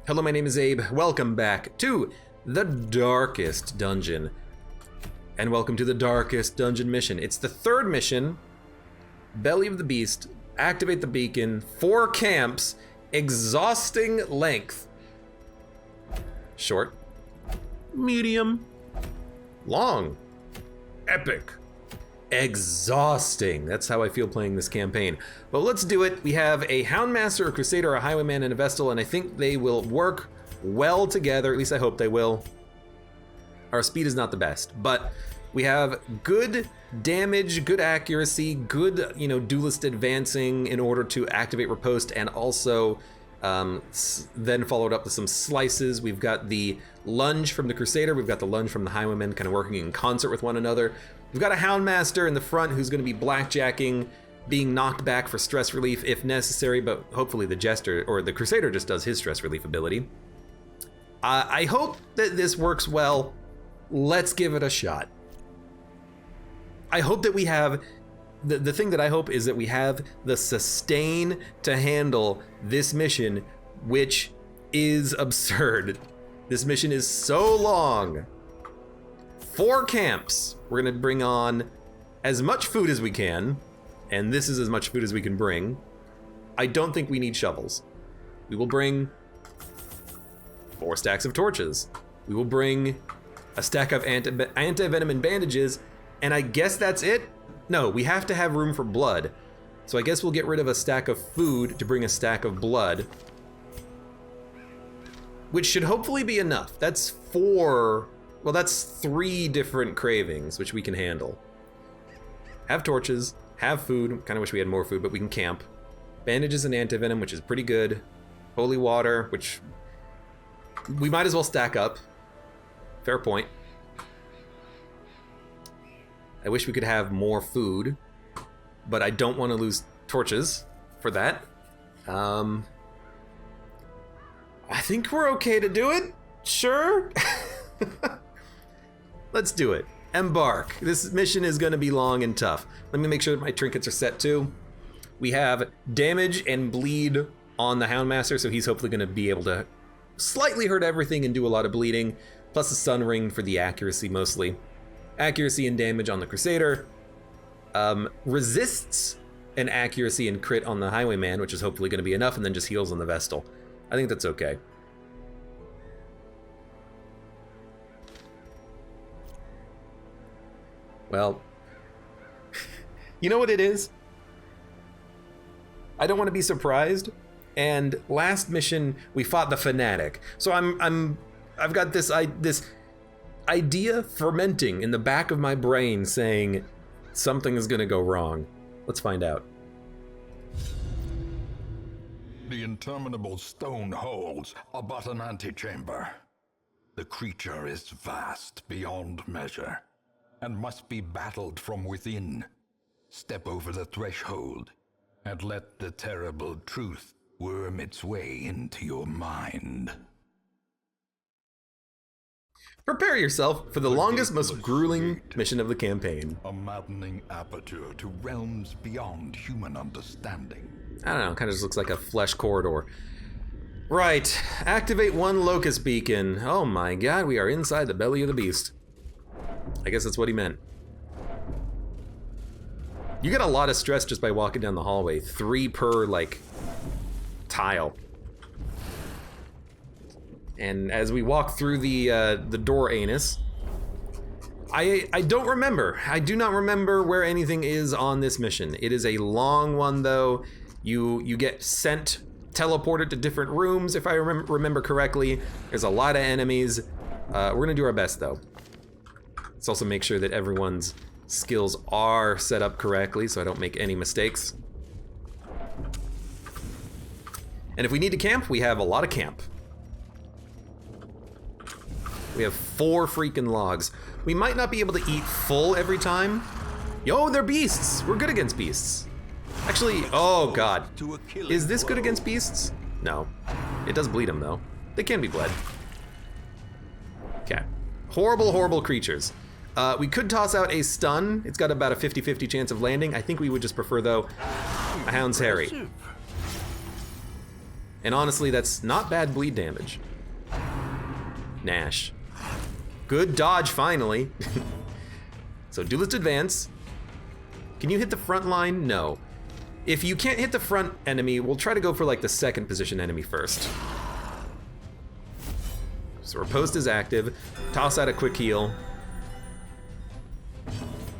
Hello, my name is Abe. Welcome back to the darkest dungeon. And welcome to the darkest dungeon mission. It's the third mission. Belly of the Beast. Activate the beacon. 4 camps. Exhausting length. Short. Medium. Long. Epic. Exhausting. That's how I feel playing this campaign. But let's do it. We have a Houndmaster, a Crusader, a Highwayman, and a Vestal, and I think they will work well together. At least I hope they will. Our speed is not the best, but we have good damage, good accuracy, good, duelist advancing in order to activate riposte, and also then followed up with some slices. We've got the lunge from the Crusader, we've got the lunge from the Highwayman, kind of working in concert with one another. We've got a Houndmaster in the front who's going to be blackjacking, being knocked back for stress relief if necessary, but hopefully the Jester or the Crusader just does his stress relief ability. I hope that this works well. Let's give it a shot. I hope that we have, the thing that I hope is that we have the sustain to handle this mission, which is absurd. This mission is so long. 4 camps. We're gonna bring on as much food as we can, and this is as much food as we can bring. I don't think we need shovels. We will bring 4 stacks of torches. We will bring a stack of anti-venom and bandages, and I guess that's it? No, we have to have room for blood. So I guess we'll get rid of a stack of food to bring a stack of blood, which should hopefully be enough. That's 4, well, that's 3 different cravings, which we can handle. Have torches, have food, kind of wish we had more food, but we can camp. Bandages and anti-venom, which is pretty good. Holy water, which we might as well stack up. Fair point. I wish we could have more food, but I don't want to lose torches for that. I think we're okay to do it. Sure. Let's do it. Embark. This mission is going to be long and tough. Let me make sure that my trinkets are set too. We have damage and bleed on the Houndmaster, so he's hopefully going to be able to slightly hurt everything and do a lot of bleeding, plus a stun ring for the accuracy mostly. Accuracy and damage on the Crusader. Resists an accuracy and crit on the Highwayman, which is hopefully going to be enough, and then just heals on the Vestal. I think that's okay. Well, you know what it is? I don't want to be surprised. And last mission we fought the Fanatic, so I've got this idea fermenting in the back of my brain, saying something is going to go wrong. Let's find out. The interminable stone holes are but an antechamber. The creature is vast beyond measure, and must be battled from within. Step over the threshold, and let the terrible truth worm its way into your mind. Prepare yourself for the longest, most grueling mission of the campaign. A maddening aperture to realms beyond human understanding. I don't know, kind of just looks like a flesh corridor. Right, activate 1 locust beacon. Oh my god, we are inside the belly of the beast. I guess that's what he meant. You get a lot of stress just by walking down the hallway. 3 per, tile. And as we walk through the door anus, I don't remember. I do not remember where anything is on this mission. It is a long one, though. You get teleported to different rooms, if I remember correctly. There's a lot of enemies. We're gonna do our best, though. Let's also make sure that everyone's skills are set up correctly, so I don't make any mistakes. And if we need to camp, we have a lot of camp. We have 4 freaking logs. We might not be able to eat full every time. Yo, they're beasts. We're good against beasts. Actually, oh god. Is this good against beasts? No. It does bleed them though. They can be bled. Okay. Horrible, horrible creatures. We could toss out a stun. It's got about a 50-50 chance of landing. I think we would just prefer, though, a Hound's Harry. And honestly, that's not bad bleed damage. Nash. Good dodge, finally. So Duelist Advance. Can you hit the front line? No. If you can't hit the front enemy, we'll try to go for like the second position enemy first. So Riposte is active. Toss out a quick heal.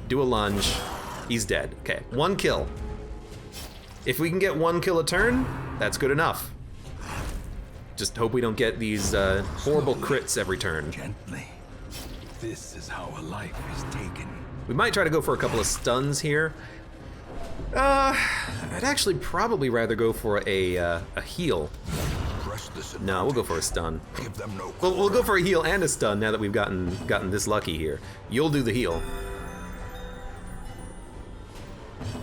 Do a lunge. He's dead. Okay, 1 kill. If we can get 1 kill a turn, that's good enough. Just hope we don't get these horrible crits every turn. Gently. This is how a life is taken. We might try to go for a couple of stuns here. I'd actually probably rather go for a heal. No, we'll go for a stun. Give them no We'll go for a heal and a stun now that we've gotten this lucky here. You'll do the heal.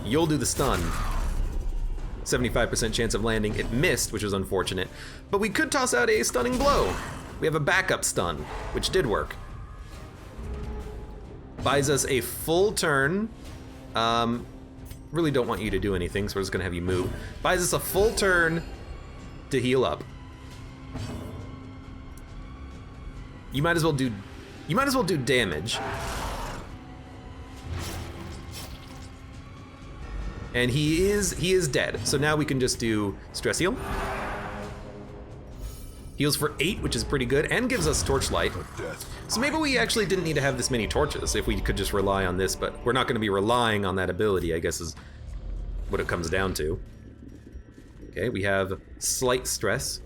You'll do the stun. 75% chance of landing. It missed, which was unfortunate. But we could toss out a stunning blow. We have a backup stun, which did work. Buys us a full turn. Really don't want you to do anything, so we're just gonna have you move. Buys us a full turn to heal up. You might as well do damage. And he is dead. So now we can just do stress heal. Heals for 8, which is pretty good, and gives us torchlight. So maybe we actually didn't need to have this many torches if we could just rely on this, but we're not going to be relying on that ability, I guess is what it comes down to. Okay, we have slight stress.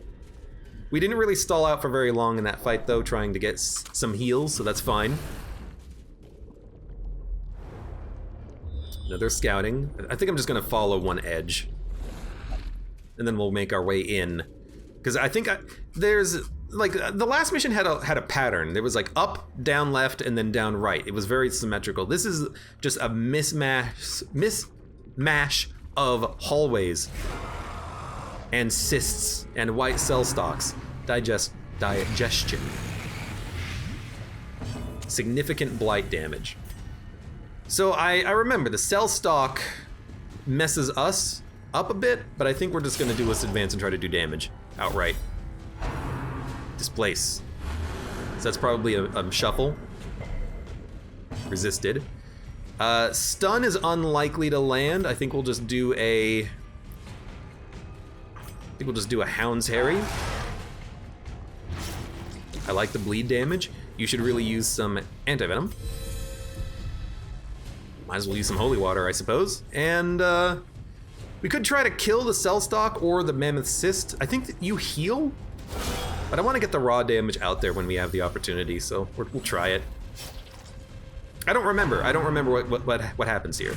We didn't really stall out for very long in that fight though, trying to get some heals, so that's fine. Another scouting. I think I'm just gonna follow one edge. And then we'll make our way in. Because I think there's, like, the last mission had a pattern. There was like up, down left, and then down right. It was very symmetrical. This is just a mismatch of hallways and cysts and white cell stalks. Digestion. Significant blight damage. So I remember the cell stalk messes us up a bit, but I think we're just gonna do this advance and try to do damage outright. Displace. So that's probably a shuffle. Resisted. Stun is unlikely to land. I think we'll just do a Hound's Harry. I like the bleed damage. You should really use some anti-venom. Might as well use some holy water, I suppose. And we could try to kill the cell stalk or the mammoth cyst. I think that you heal, but I want to get the raw damage out there when we have the opportunity, so we'll try it. I don't remember what happens here.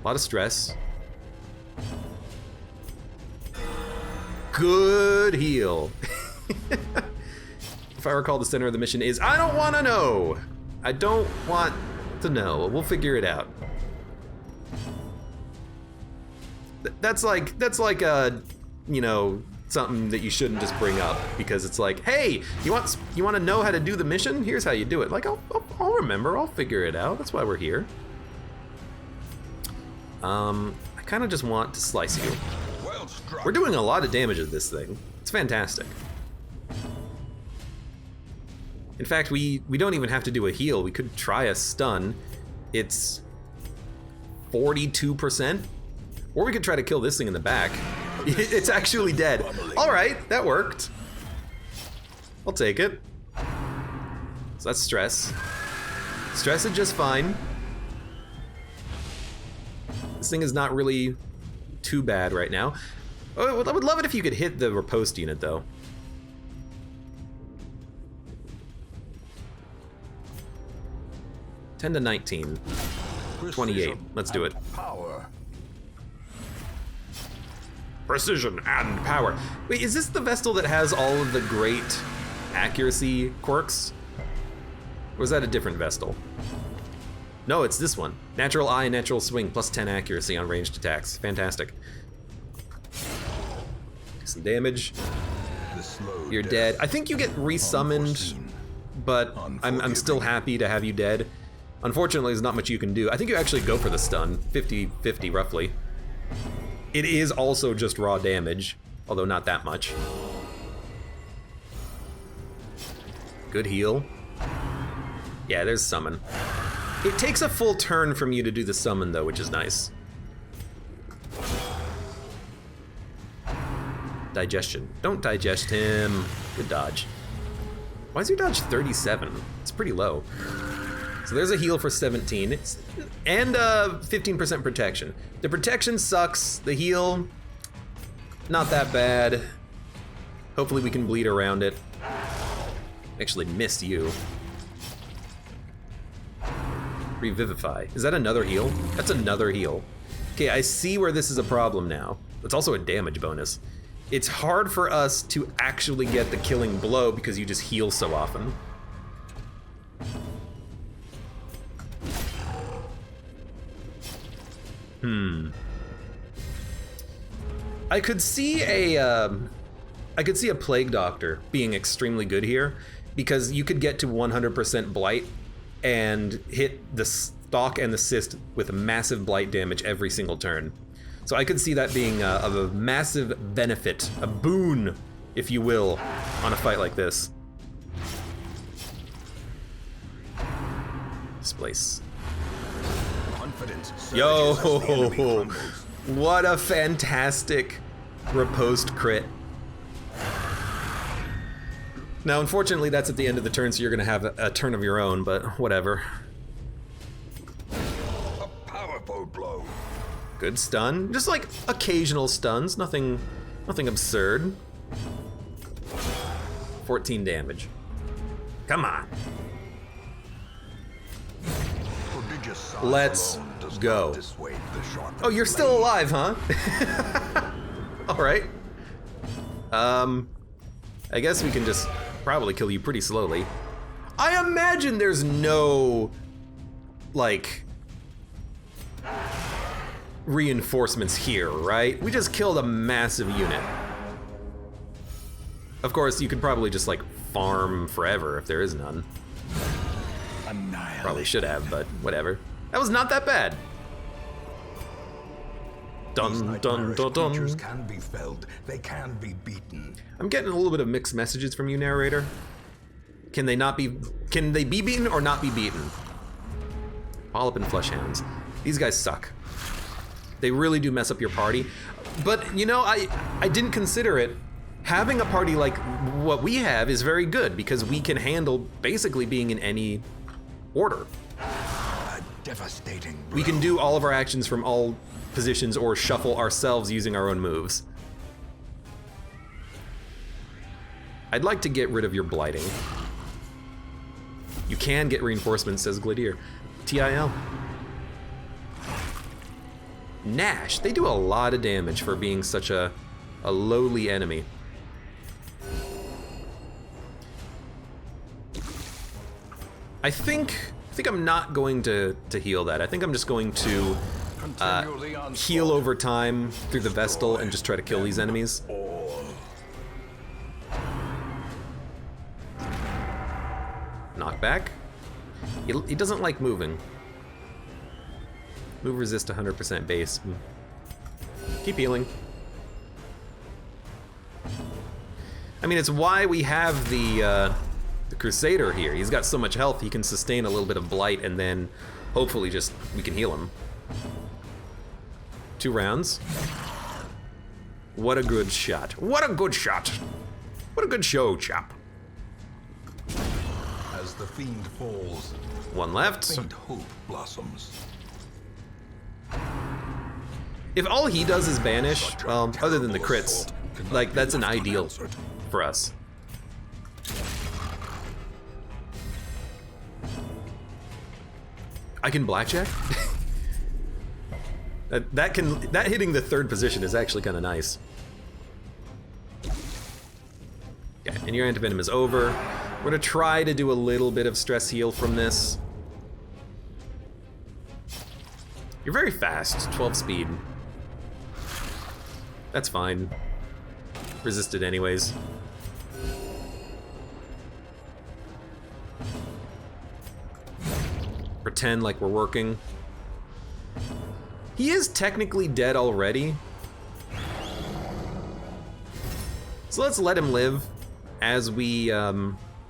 A lot of stress. Good heal. If I recall, the center of the mission is, I don't want to know. I don't want to know. We'll figure it out. That's like a, you know, something that you shouldn't just bring up, because it's like, hey, you want to know how to do the mission? Here's how you do it. Like, I'll remember. I'll figure it out. That's why we're here. I kind of just want to slice you. We're doing a lot of damage with this thing. It's fantastic. In fact, we don't even have to do a heal. We could try a stun. It's 42%. Or we could try to kill this thing in the back. It's actually dead. All right, that worked. I'll take it. So that's stress. Stress is just fine. This thing is not really too bad right now. Oh, I would love it if you could hit the riposte unit, though. (10 to 19). 28. Let's do it. Power. Precision and power. Wait, is this the Vestal that has all of the great accuracy quirks? Or is that a different Vestal? No, it's this one. Natural Eye, Natural Swing, plus 10 accuracy on ranged attacks. Fantastic. Some damage. You're dead. I think you get resummoned, but I'm still happy to have you dead. Unfortunately, there's not much you can do. I think you actually go for the stun. 50-50, roughly. It is also just raw damage, although not that much. Good heal. Yeah, there's summon. It takes a full turn from you to do the summon, though, which is nice. Digestion. Don't digest him. Good dodge. Why is your dodge 37? It's pretty low. So there's a heal for 17. And 15% protection. The protection sucks. The heal, not that bad. Hopefully we can bleed around it. Actually missed you. Revivify. Is that another heal? That's another heal. Okay, I see where this is a problem now. It's also a damage bonus. It's hard for us to actually get the killing blow because you just heal so often. I could see a Plague Doctor being extremely good here because you could get to 100% blight and hit the stalk and the cyst with massive blight damage every single turn. So I could see that being of a massive benefit, a boon, if you will, on a fight like this. Displace. Yo, what a fantastic riposte crit. Now, unfortunately, that's at the end of the turn, so you're gonna have a turn of your own, but whatever. A powerful blow. Good stun. Just like occasional stuns, nothing absurd. 14 damage. Come on. Let's go. Oh, you're still alive, huh? All right. I guess we can just probably kill you pretty slowly. I imagine there's no, like, reinforcements here, right? We just killed a massive unit. Of course, you could probably just, like, farm forever if there is none. Probably should have, but whatever. That was not that bad. Dun dun dun dun. Creatures can be felled. They can be beaten. I'm getting a little bit of mixed messages from you, narrator. Can they be beaten or not be beaten? Polyp and Fleshhounds. These guys suck. They really do mess up your party. But, you know, I didn't consider it. Having a party like what we have is very good because we can handle basically being in any order. A devastating blow. We can do all of our actions from all positions or shuffle ourselves using our own moves. I'd like to get rid of your blighting. You can get reinforcements, says Gladier. TIL. Nash, they do a lot of damage for being such a lowly enemy. I think I'm not going to heal that. I think I'm just going to heal over time through the Vestal and just try to kill these enemies. Knockback. He doesn't like moving. Move resist 100% base. Keep healing. I mean, it's why we have the Crusader here. He's got so much health, he can sustain a little bit of blight and then hopefully just we can heal him. 2 rounds. What a good shot. What a good shot. What a good show, chap. As the fiend falls, 1 left. faint hope blossoms. If all he does is banish, well, other than the crits, like, that's an ideal for us. I can blackjack? that hitting the 3rd position is actually kind of nice. Yeah, and your antivenom is over. We're gonna try to do a little bit of stress heal from this. You're very fast, 12 speed. That's fine. Resisted anyways. Pretend like we're working. He is technically dead already, So let's let him live as we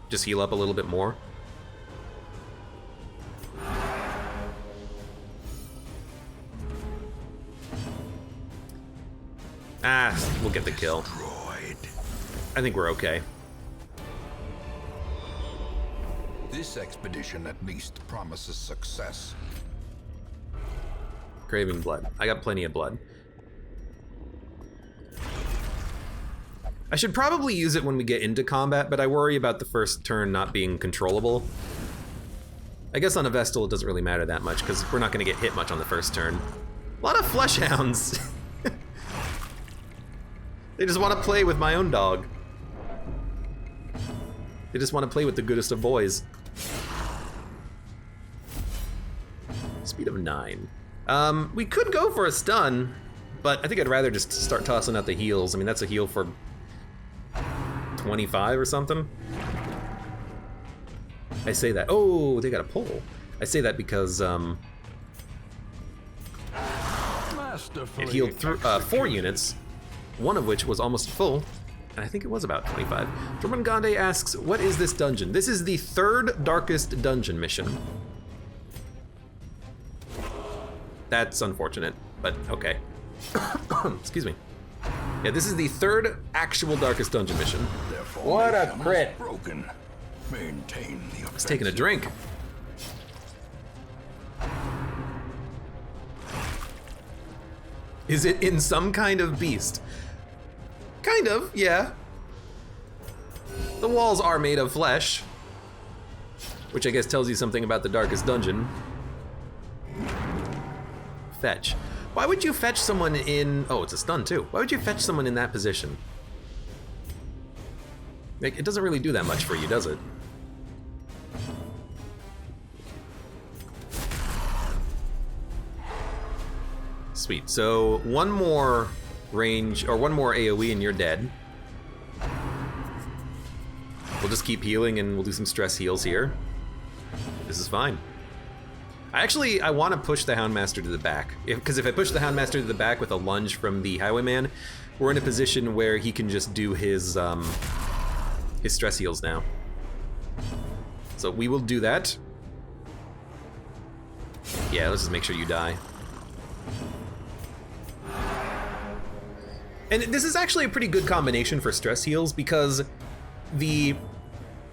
just heal up a little bit more. Ah, we'll get the kill. I think we're okay. This expedition at least promises success. Craving blood. I got plenty of blood. I should probably use it when we get into combat, but I worry about the first turn not being controllable. I guess on a Vestal it doesn't really matter that much, because we're not going to get hit much on the first turn. A lot of flesh hounds. They just want to play with my own dog. They just want to play with the goodest of boys. Speed of 9. We could go for a stun, but I think I'd rather just start tossing out the heals. I mean, that's a heal for 25 or something. I say that. Oh, they got a pull. I say that because it healed 4 units, one of which was almost full, and I think it was about 25. Jormungandr asks, what is this dungeon? This is the 3rd darkest dungeon mission. That's unfortunate, but okay. Excuse me. Yeah, this is the 3rd actual darkest dungeon mission. What a crit! Broken. Maintain the It's taking a drink. Is it in some kind of beast? Kind of, yeah. The walls are made of flesh, which I guess tells you something about the darkest dungeon. Fetch. Why would you fetch someone in... Oh, it's a stun too. Why would you fetch someone in that position? Like, it doesn't really do that much for you, does it? Sweet. So one more range, or one more AoE and you're dead. We'll just keep healing and we'll do some stress heals here. This is fine. I want to push the Houndmaster to the back. Because if I push the Houndmaster to the back with a lunge from the Highwayman, we're in a position where he can just do his stress heals now. So we will do that. Yeah, let's just make sure you die. And this is actually a pretty good combination for stress heals because the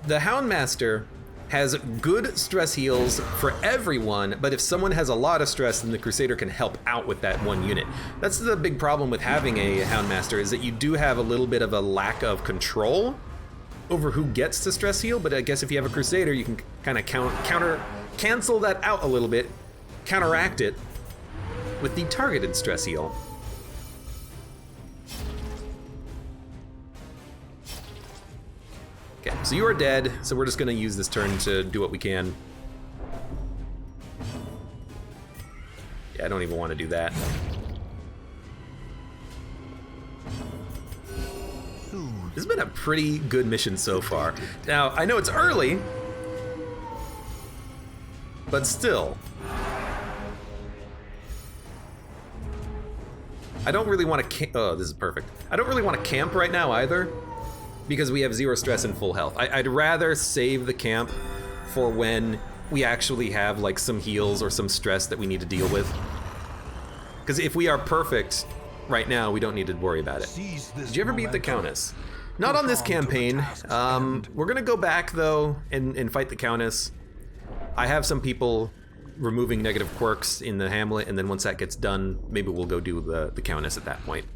Houndmaster has good stress heals for everyone, but if someone has a lot of stress, then the Crusader can help out with that one unit. That's the big problem with having a Houndmaster, is that you do have a little bit of a lack of control over who gets to stress heal, but I guess if you have a Crusader, you can kind of cancel that out a little bit, counteract it with the targeted stress heal. Okay, so you are dead, so we're just gonna use this turn to do what we can. Yeah, I don't even want to do that. This has been a pretty good mission so far. Now, I know it's early, but still. I don't really want to oh, this is perfect. I don't really want to camp right now either, because we have 0 stress and full health. I'd rather save the camp for when we actually have like some heals or some stress that we need to deal with. Because if we are perfect right now, we don't need to worry about it. Did you ever beat the Countess? Not on this campaign. We're gonna go back though and fight the Countess. I have some people removing negative quirks in the hamlet, and then once that gets done, maybe we'll go do the Countess at that point.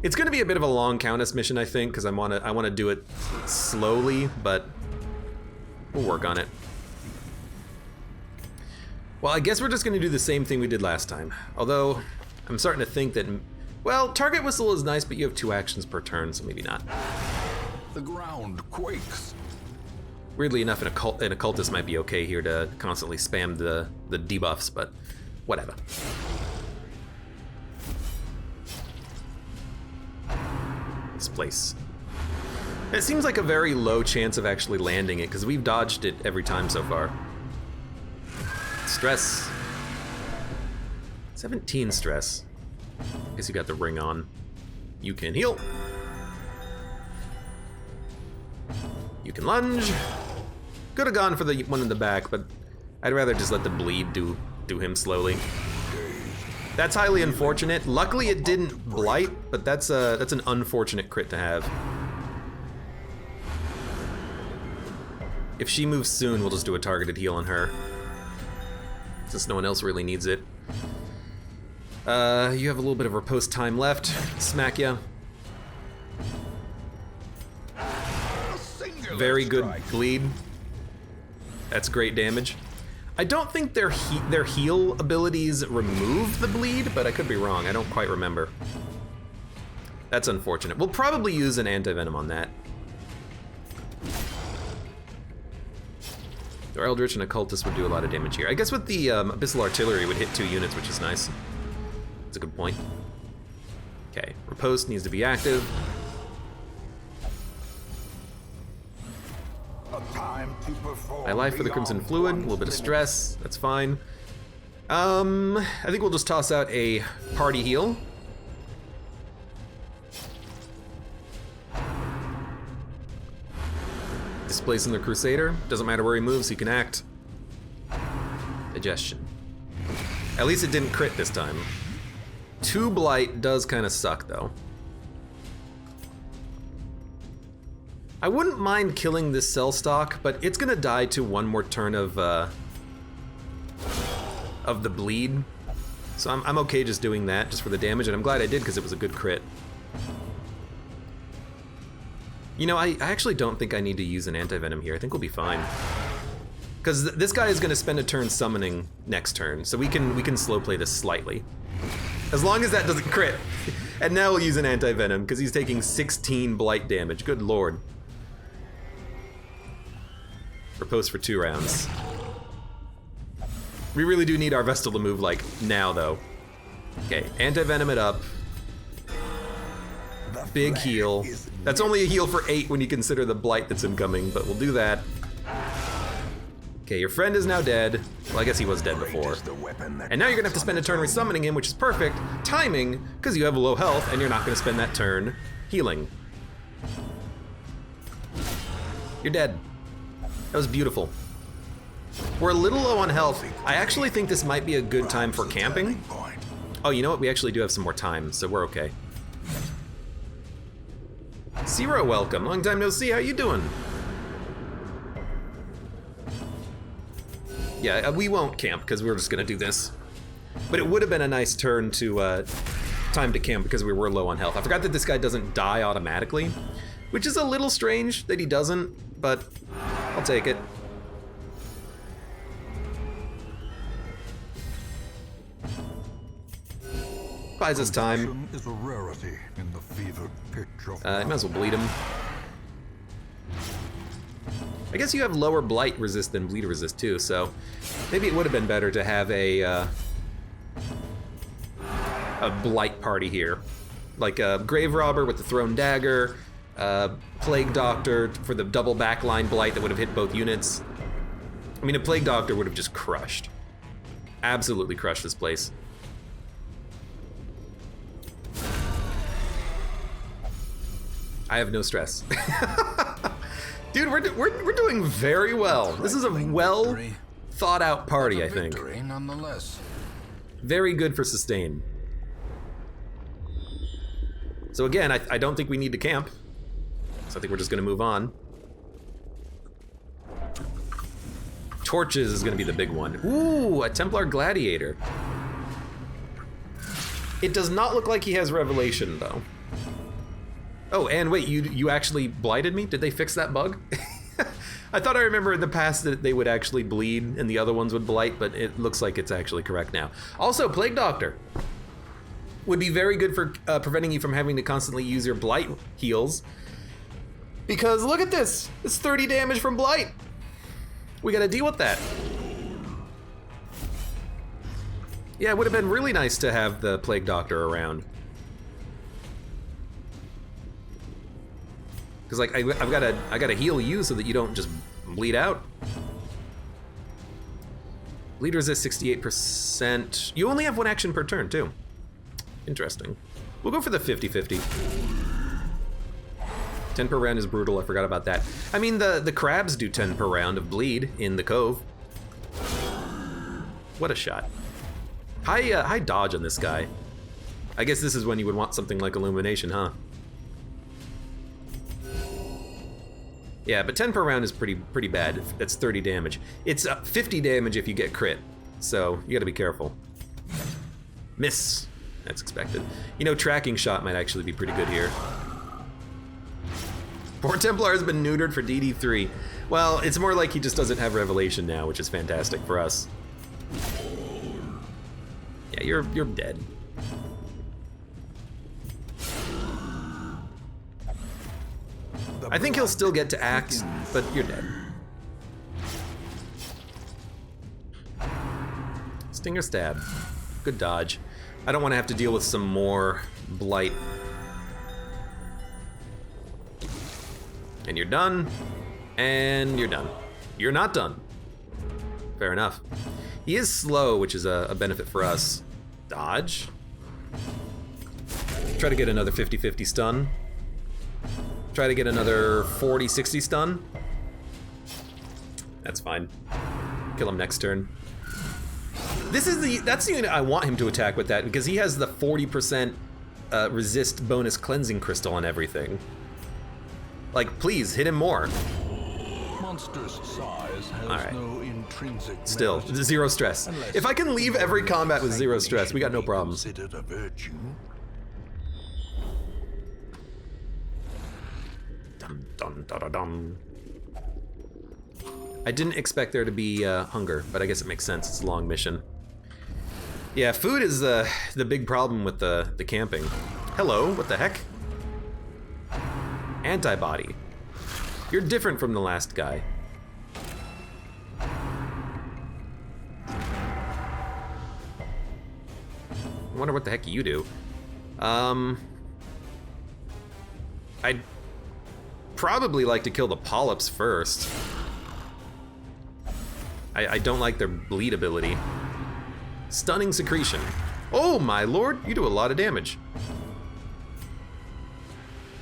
It's going to be a bit of a long Countess mission, I think, because I want to do it slowly, but we'll work on it. Well, I guess we're just going to do the same thing we did last time. Although, I'm starting to think that, well, target whistle is nice, but you have 2 actions per turn, so maybe not. The ground quakes. Weirdly enough, an occultist might be okay here to constantly spam the debuffs, but whatever. This place. It seems like a very low chance of actually landing it, because we've dodged it every time so far. Stress. 17 stress. Guess you got the ring on. You can heal. can lunge. Could have gone for the one in the back, but I'd rather just let the bleed do him slowly. That's highly unfortunate. Luckily it didn't blight, but that's an unfortunate crit to have. If she moves soon, we'll just do a targeted heal on her, since no one else really needs it. You have a little bit of riposte time left. Smack ya. Very good bleed. That's great damage. I don't think their heal abilities remove the bleed, but I could be wrong. I don't quite remember. That's unfortunate. We'll probably use an anti-venom on that. Our Eldritch and Occultist would do a lot of damage here. I guess with the Abyssal Artillery would hit 2 units, which is nice. That's a good point. Okay, Riposte needs to be active. My life for the Crimson Fluid, a little bit of stress, that's fine. I think we'll just toss out a party heal. Displacing the Crusader, doesn't matter where he moves, he can act. Digestion. At least it didn't crit this time. 2 Blight does kind of suck though. I wouldn't mind killing this cell stock, but it's gonna die to 1 more turn of the bleed. So I'm okay just doing that, just for the damage, and I'm glad I did because it was a good crit. You know, I actually don't think I need to use an anti-venom here. I think we'll be fine. Because this guy is gonna spend a turn summoning next turn, so we can slow play this slightly. As long as that doesn't crit. And now we'll use an anti-venom, because he's taking 16 blight damage, good lord. Riposte for 2 rounds. We really do need our Vestal to move, like, now, though. Okay, anti-venom it up. Big heal. That's only a heal for 8 when you consider the blight that's incoming, but we'll do that. Okay, your friend is now dead. Well, I guess he was dead before. And now you're gonna have to spend a turn resummoning him, which is perfect timing, because you have low health, and you're not gonna spend that turn healing. You're dead. That was beautiful. We're a little low on health. I actually think this might be a good time for camping. Oh, you know what? We actually do have some more time, so we're okay. Zero, welcome. Long time no see. How you doing? Yeah, we won't camp because we're just gonna do this. But it would have been a nice turn to time to camp because we were low on health. I forgot that this guy doesn't die automatically, which is a little strange that he doesn't, but I'll take it. Buys us time. Is a rarity in the fevered pitch of I might as well bleed him. I guess you have lower blight resist than bleed resist too, so maybe it would have been better to have a blight party here, like a grave robber with the thrown dagger, plague doctor for the double backline blight that would have hit both units. I mean, a plague doctor would have just crushed, absolutely crushed this place. I have no stress. Dude, we're doing very well. This is a well thought out party, I think. Nonetheless. Very good for sustain. So again, I don't think we need to camp. So I think we're just gonna move on. Torches is gonna be the big one. Ooh, a Templar Gladiator. It does not look like he has Revelation though. Oh, and wait, you actually blighted me? Did they fix that bug? I thought I remember in the past that they would actually bleed and the other ones would blight, but it looks like it's actually correct now. Also, Plague Doctor would be very good for preventing you from having to constantly use your blight heals. Because look at this, it's 30 damage from blight. We gotta deal with that. Yeah, it would have been really nice to have the Plague Doctor around. Because like I gotta heal you so that you don't just bleed out. Bleed resist 68%. You only have 1 action per turn too. Interesting. We'll go for the 50-50. 10 per round is brutal, I forgot about that. I mean, the crabs do 10 per round of bleed in the cove. What a shot. High dodge on this guy. I guess this is when you would want something like Illumination, huh? Yeah, but 10 per round is pretty bad. That's 30 damage. It's 50 damage if you get crit, so you gotta be careful. Miss. That's expected. You know, tracking shot might actually be pretty good here. Poor Templar has been neutered for DD3. Well, it's more like he just doesn't have Revelation now, which is fantastic for us. Yeah, you're dead. I think he'll still get to axe, but you're dead. Stinger stab. Good dodge. I don't want to have to deal with some more blight. And you're done. And you're done. You're not done. Fair enough. He is slow, which is a benefit for us. Dodge. Try to get another 50-50 stun. Try to get another 40-60 stun. That's fine. Kill him next turn. That's the unit I want him to attack with that, because he has the 40% resist bonus cleansing crystal and everything. Like, please, hit him more. Monster's size has no intrinsic Still, merit, 0 stress. If I can leave every combat with 0 stress, we got no problems. Considered a virtue. Dum, dum, da, da, dum. I didn't expect there to be hunger, but I guess it makes sense. It's a long mission. Yeah, food is the big problem with the camping. Hello, what the heck? Antibody. You're different from the last guy. I wonder what the heck you do. I'd probably like to kill the polyps first. I don't like their bleed ability. Stunning secretion. Oh my lord, you do a lot of damage.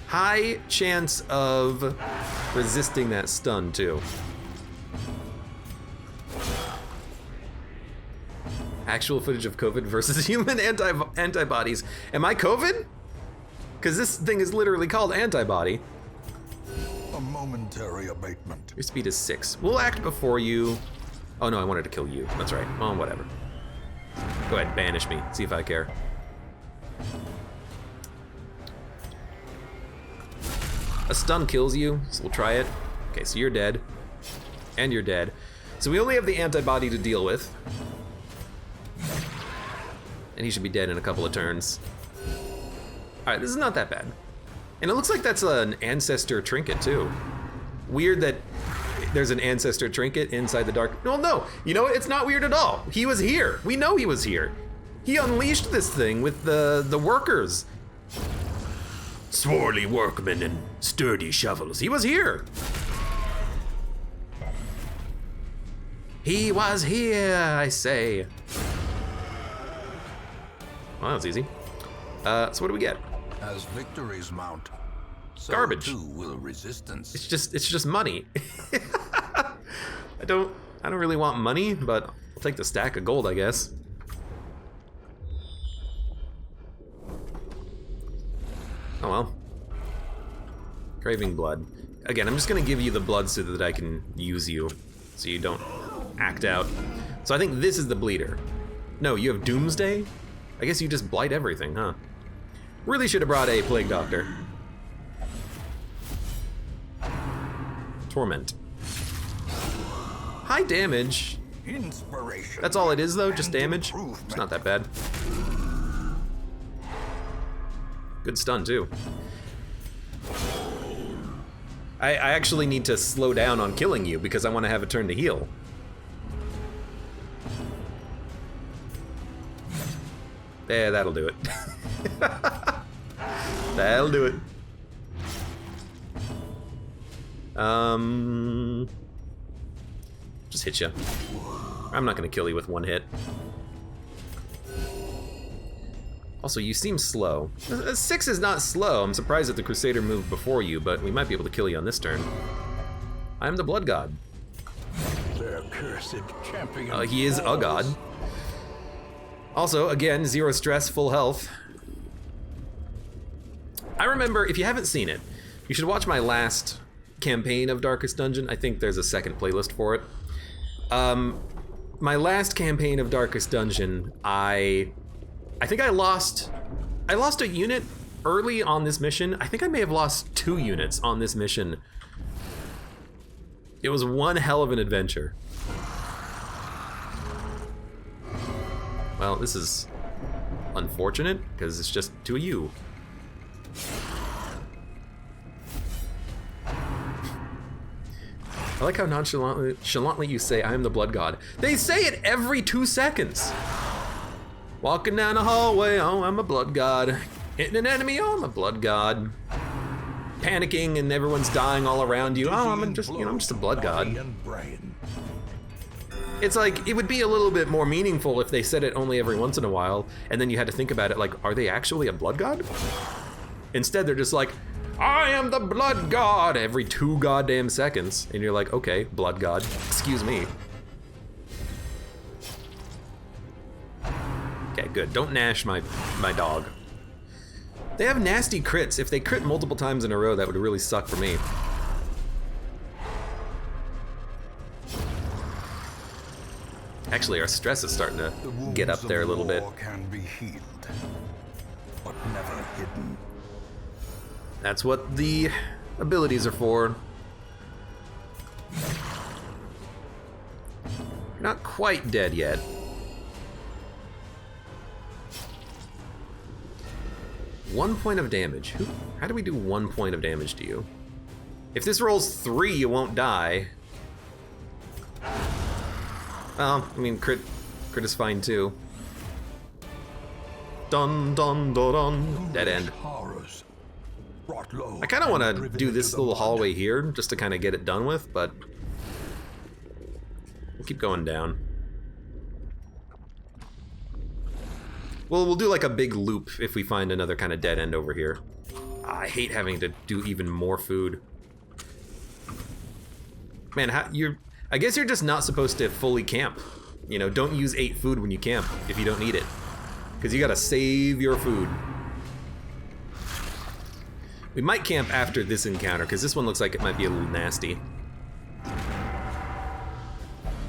High chance of resisting that stun too. Actual footage of COVID versus human antibodies. Am I COVID? Because this thing is literally called antibody. A momentary abatement. Your speed is 6. We'll act before you. Oh no, I wanted to kill you. That's right. Well, whatever. Go ahead, banish me. See if I care. A stun kills you, so we'll try it. Okay, so you're dead. And you're dead. So we only have the antibody to deal with. And he should be dead in a couple of turns. Alright, this is not that bad. And it looks like that's an ancestor trinket too. Weird that there's an ancestor trinket inside the dark. No, no, you know what? It's not weird at all. He was here. We know he was here. He unleashed this thing with the workers. Swarthy workmen and sturdy shovels. He was here. He was here, I say. Well, that was easy. So what do we get? As victories mount, so Garbage. too will resistance. It's just money. I don't really want money, but I'll take the stack of gold, I guess. Oh well. Craving blood. Again, I'm just gonna give you the blood so that I can use you, so you don't act out. So I think this is the bleeder. No, you have Doomsday? I guess you just blight everything, huh? Really should have brought a Plague Doctor. Torment. High damage. Inspiration. That's all it is though, just and damage. improvement. It's not that bad. Good stun too. I actually need to slow down on killing you because I want to have a turn to heal. Yeah, that'll do it. That'll do it. Just hit you. I'm not gonna kill you with one hit. Also, you seem slow. 6 is not slow. I'm surprised that the Crusader moved before you, but we might be able to kill you on this turn. I am the Blood God. Their cursed champion. He is a god. Also, again, 0 stress, full health. I remember, if you haven't seen it, you should watch my last campaign of Darkest Dungeon. I think there's a second playlist for it. My last campaign of Darkest Dungeon, I think I lost a unit early on this mission. I think I may have lost 2 units on this mission. It was one hell of an adventure. Well, this is unfortunate, because it's just 2 of you. I like how nonchalantly you say, I am the Blood God. They say it every 2 seconds. Walking down the hallway, oh, I'm a Blood God. Hitting an enemy, oh, I'm a Blood God. Panicking and everyone's dying all around you. Oh, I'm just a Blood God. It's like, it would be a little bit more meaningful if they said it only every once in a while, and then you had to think about it like, are they actually a Blood God? Instead, they're just like, I am the Blood God, every 2 goddamn seconds. And you're like, okay, Blood God, excuse me. Okay, good, don't nash my dog. They have nasty crits. If they crit multiple times in a row, that would really suck for me. Actually, our stress is starting to get up there a little bit. Can be healed, but never hidden. That's what the abilities are for. You're not quite dead yet. One point of damage. How do we do 1 point of damage to you? If this rolls 3, you won't die. Well, I mean, crit is fine too. Dun dun dun dun. Dead end. I kind of want to do this little hallway here, just to kind of get it done with, but we'll keep going down. Well, we'll do like a big loop if we find another kind of dead end over here. I hate having to do even more food. Man, I guess you're just not supposed to fully camp. You know, don't use 8 food when you camp if you don't need it. Because you gotta save your food. We might camp after this encounter, because this one looks like it might be a little nasty.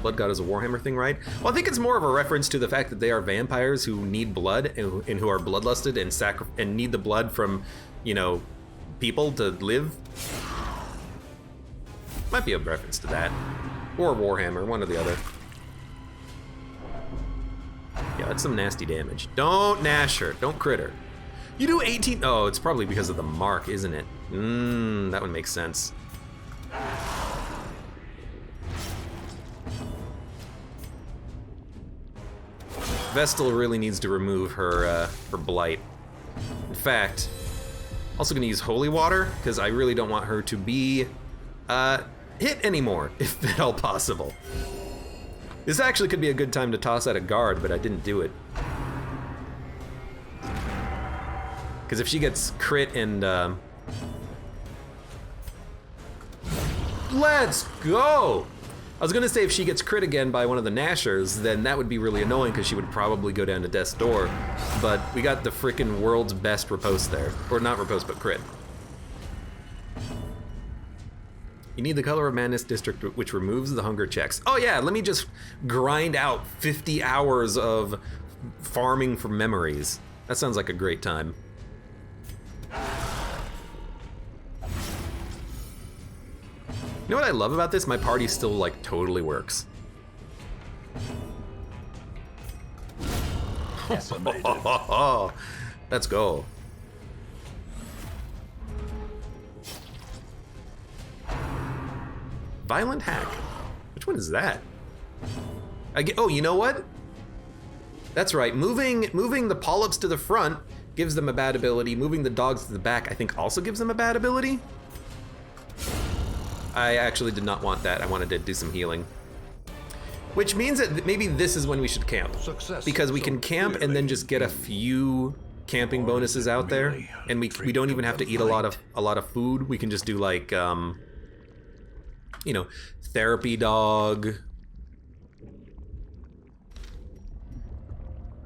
Blood God is a Warhammer thing, right? Well, I think it's more of a reference to the fact that they are vampires who need blood and who are bloodlusted and need the blood from, you know, people to live. Might be a reference to that. Or Warhammer, one or the other. Yeah, that's some nasty damage. Don't nash her, don't crit her. You do 18, oh, it's probably because of the mark, isn't it? That would make sense. Vestal really needs to remove her blight. In fact, also gonna use holy water, because I really don't want her to be hit anymore, if at all possible. This actually could be a good time to toss out a guard, but I didn't do it. Because if she gets crit and let's go! I was gonna say if she gets crit again by one of the Nashers, then that would be really annoying because she would probably go down to death's door. But we got the frickin' world's best riposte there. Or not riposte, but crit. You need the Color of Madness district, which removes the hunger checks. Oh yeah, let me just grind out 50 hours of farming for memories. That sounds like a great time. You know what I love about this? My party still, like, totally works. Let's go. Violent hack. Which one is that? Oh, you know what? That's right. Moving the polyps to the front gives them a bad ability. Moving the dogs to the back, I think, also gives them a bad ability. I actually did not want that. I wanted to do some healing. Which means that maybe this is when we should camp. Because we can camp and then just get a few camping bonuses out there, and we don't even have to eat a lot of food. We can just do like you know, therapy dog.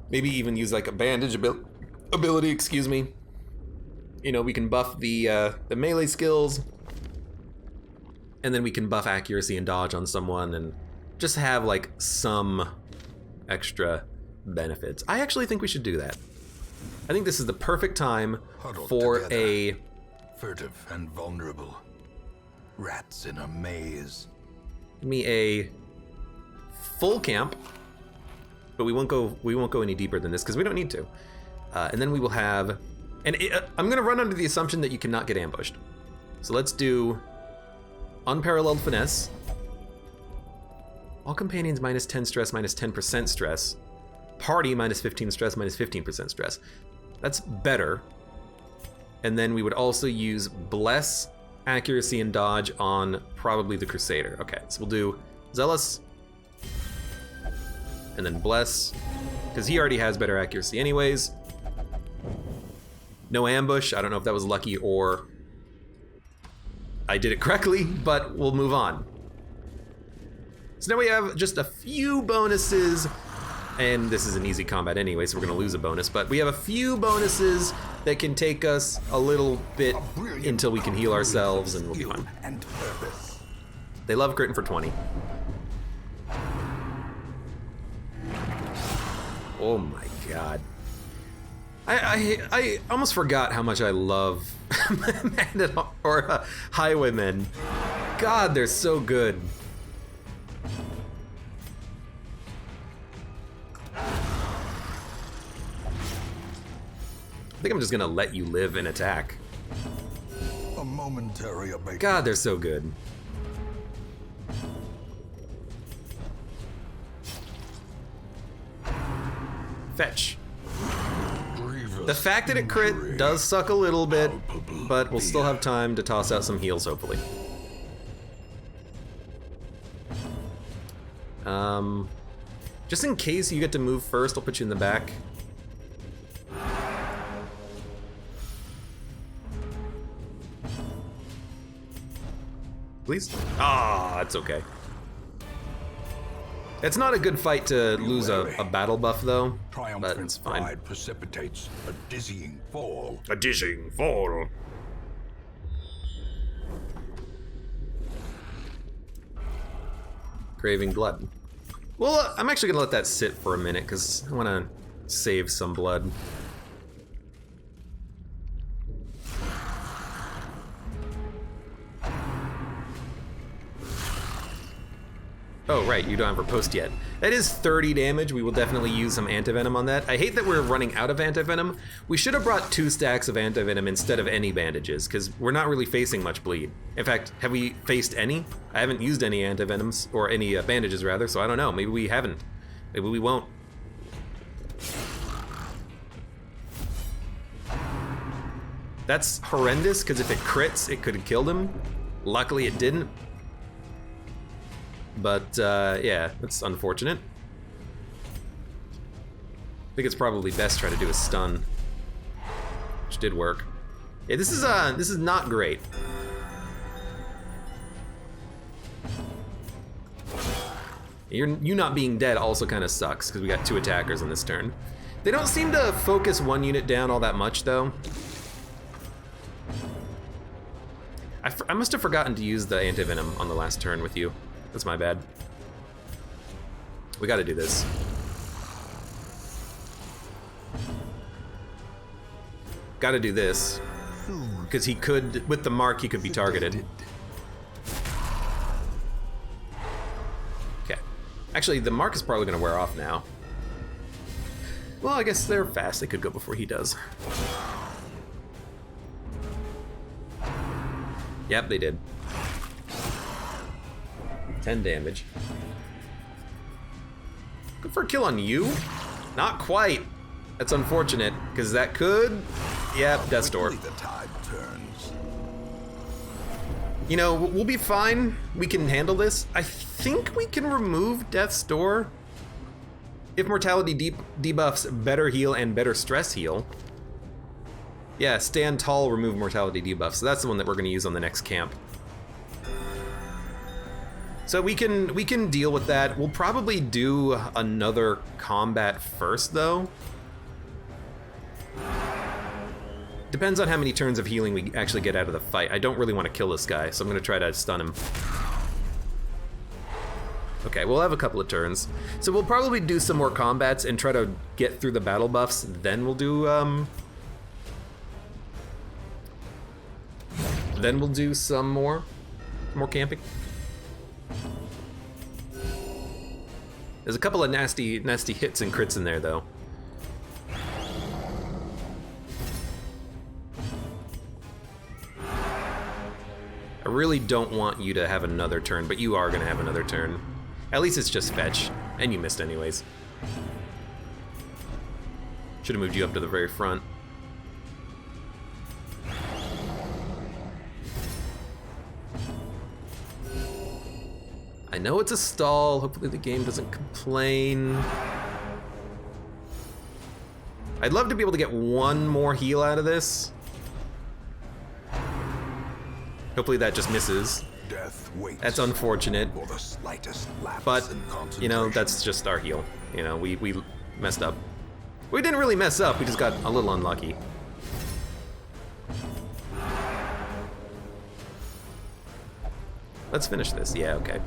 Maybe even use like a bandage ability, excuse me. You know, we can buff the melee skills, and then we can buff accuracy and dodge on someone, and just have like some extra benefits. I actually think we should do that. I think this is the perfect time for a furtive and vulnerable rats in a maze. Give me a full camp, but we won't go any deeper than this because we don't need to. And then we will have, I'm gonna run under the assumption that you cannot get ambushed. So let's do unparalleled finesse. All companions minus 10 stress, minus 10% stress. Party minus 15 stress, minus 15% stress. That's better. And then we would also use bless, accuracy, and dodge on probably the Crusader. Okay, so we'll do zealous, and then bless, because he already has better accuracy anyways. No ambush. I don't know if that was lucky or I did it correctly, but we'll move on. So now we have just a few bonuses, and this is an easy combat anyway, so we're gonna lose a bonus, but we have a few bonuses that can take us a little bit until we can heal ourselves, and we'll be fine. They love critting for 20. Oh my god. I almost forgot how much I love highwaymen. God, they're so good. I think I'm just gonna let you live and attack. A momentary abatement. God, they're so good. Fetch. The fact that it crit does suck a little bit, but we'll still have time to toss out some heals, hopefully. Just in case you get to move first, I'll put you in the back. Please? Ah, it's okay. It's not a good fight to lose a battle buff, though, but it's fine. Pride precipitates a dizzying fall. A dizzying fall. Craving blood. Well, I'm actually gonna let that sit for a minute because I want to save some blood. Oh, right, you don't have riposte yet. That is 30 damage. We will definitely use some antivenom on that. I hate that we're running out of antivenom. We should have brought 2 stacks of antivenom instead of any bandages, because we're not really facing much bleed. In fact, have we faced any? I haven't used any antivenoms, or any bandages rather, so I don't know. Maybe we haven't. Maybe we won't. That's horrendous, because if it crits, it could have killed him. Luckily it didn't. But, yeah, that's unfortunate. I think it's probably best to try to do a stun. Which did work. Yeah, this is not great. You not being dead also kind of sucks, because we got 2 attackers on this turn. They don't seem to focus 1 unit down all that much, though. I must have forgotten to use the antivenom on the last turn with you. That's my bad. We gotta do this. Gotta do this. Because he could, with the mark, he could be targeted. Okay. Actually, the mark is probably gonna wear off now. Well, I guess they're fast. They could go before he does. Yep, they did. 10 damage. Good for a kill on you. Not quite. That's unfortunate, because that could... Yep, Death's Door. The tide turns. You know, we'll be fine. We can handle this. I think we can remove Death's Door if Mortality debuffs better heal and better stress heal. Yeah, stand tall, remove mortality debuff. So that's the one that we're going to use on the next camp. So we can deal with that. We'll probably do another combat first, though. Depends on how many turns of healing we actually get out of the fight. I don't really want to kill this guy, so I'm going to try to stun him. Okay, we'll have a couple of turns. So we'll probably do some more combats and try to get through the battle buffs. Then we'll do, some more camping. There's a couple of nasty hits and crits in there, though. I really don't want you to have another turn, but you are going to have another turn. At least it's just fetch, and you missed anyways. Should have moved you up to the very front. I know it's a stall. Hopefully the game doesn't complain. I'd love to be able to get one more heal out of this. Hopefully that just misses. Death waits. That's unfortunate. For the slightest lapse But, in concentration. you know, that's just our heal. You know, we messed up. We didn't really mess up, we just got a little unlucky. Let's finish this. Yeah, okay.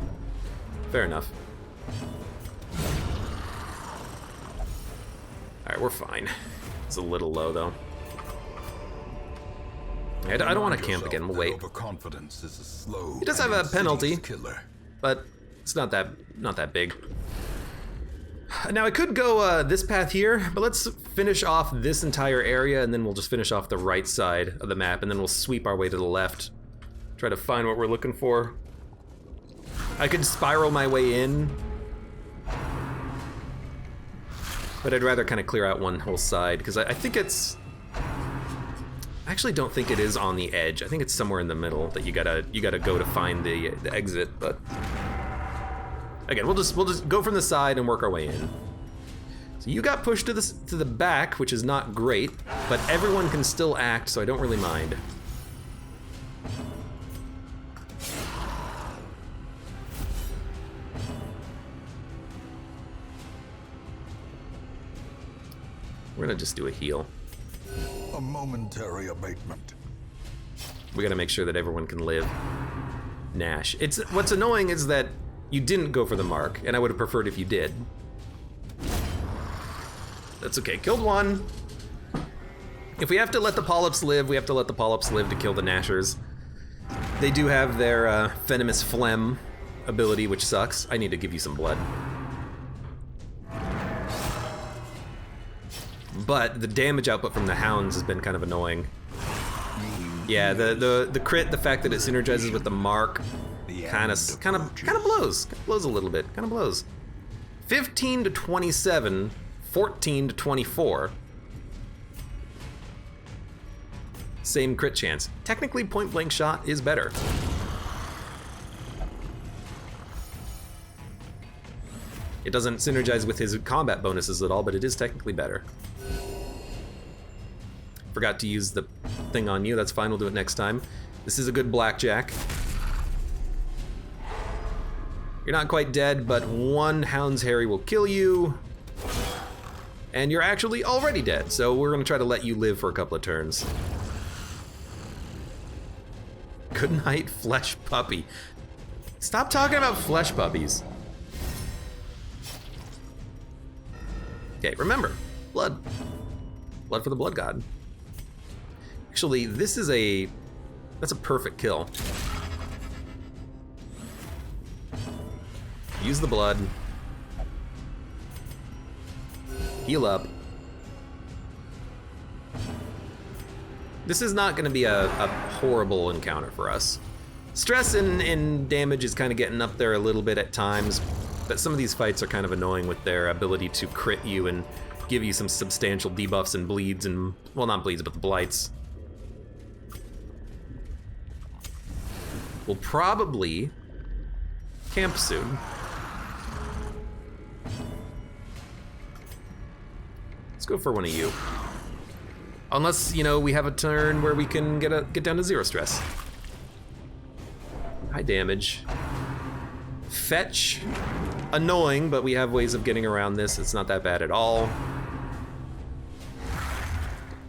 Fair enough. Alright, we're fine. It's a little low, though. I don't want to camp again. We'll wait. Overconfidence is a slow He does have a penalty, killer. but it's not that big. Now I could go this path here, but let's finish off this entire area, and then we'll just finish off the right side of the map, and then we'll sweep our way to the left. Try to find what we're looking for. I could spiral my way in, but I'd rather kind of clear out one whole side, because I think it's... I actually don't think it is on the edge. I think it's somewhere in the middle that you gotta go to find the exit, but... Again, we'll just go from the side and work our way in. So you got pushed to the back, which is not great, but everyone can still act, so I don't really mind. We're gonna just do a heal. A momentary abatement. We gotta make sure that everyone can live. Nash. What's annoying is that you didn't go for the mark, and I would have preferred if you did. That's okay. Killed one. If we have to let the polyps live, we have to let the polyps live to kill the Nashers. They do have their venomous phlegm ability, which sucks. I need to give you some blood. But the damage output from the hounds has been kind of annoying. Yeah, the crit, the fact that it synergizes with the mark, kind of blows. Blows a little bit. Kind of blows. 15 to 27, 14 to 24. Same crit chance. Technically, point blank shot is better. It doesn't synergize with his combat bonuses at all, but it is technically better. Forgot to use the thing on you. That's fine. We'll do it next time. This is a good blackjack. You're not quite dead, but one Hound's Harry will kill you. And you're actually already dead, so we're going to try to let you live for a couple of turns. Good night, flesh puppy. Stop talking about flesh puppies. Okay, remember, blood. Blood for the blood god. Actually, that's a perfect kill. Use the blood. Heal up. This is not going to be a horrible encounter for us. Stress and damage is kind of getting up there a little bit at times, but some of these fights are kind of annoying with their ability to crit you and give you some substantial debuffs and bleeds and, well, not bleeds, but the blights. We'll probably camp soon. Let's go for one of you. Unless, you know, we have a turn where we can get down to 0 stress. High damage. Fetch. Annoying, but we have ways of getting around this. It's not that bad at all.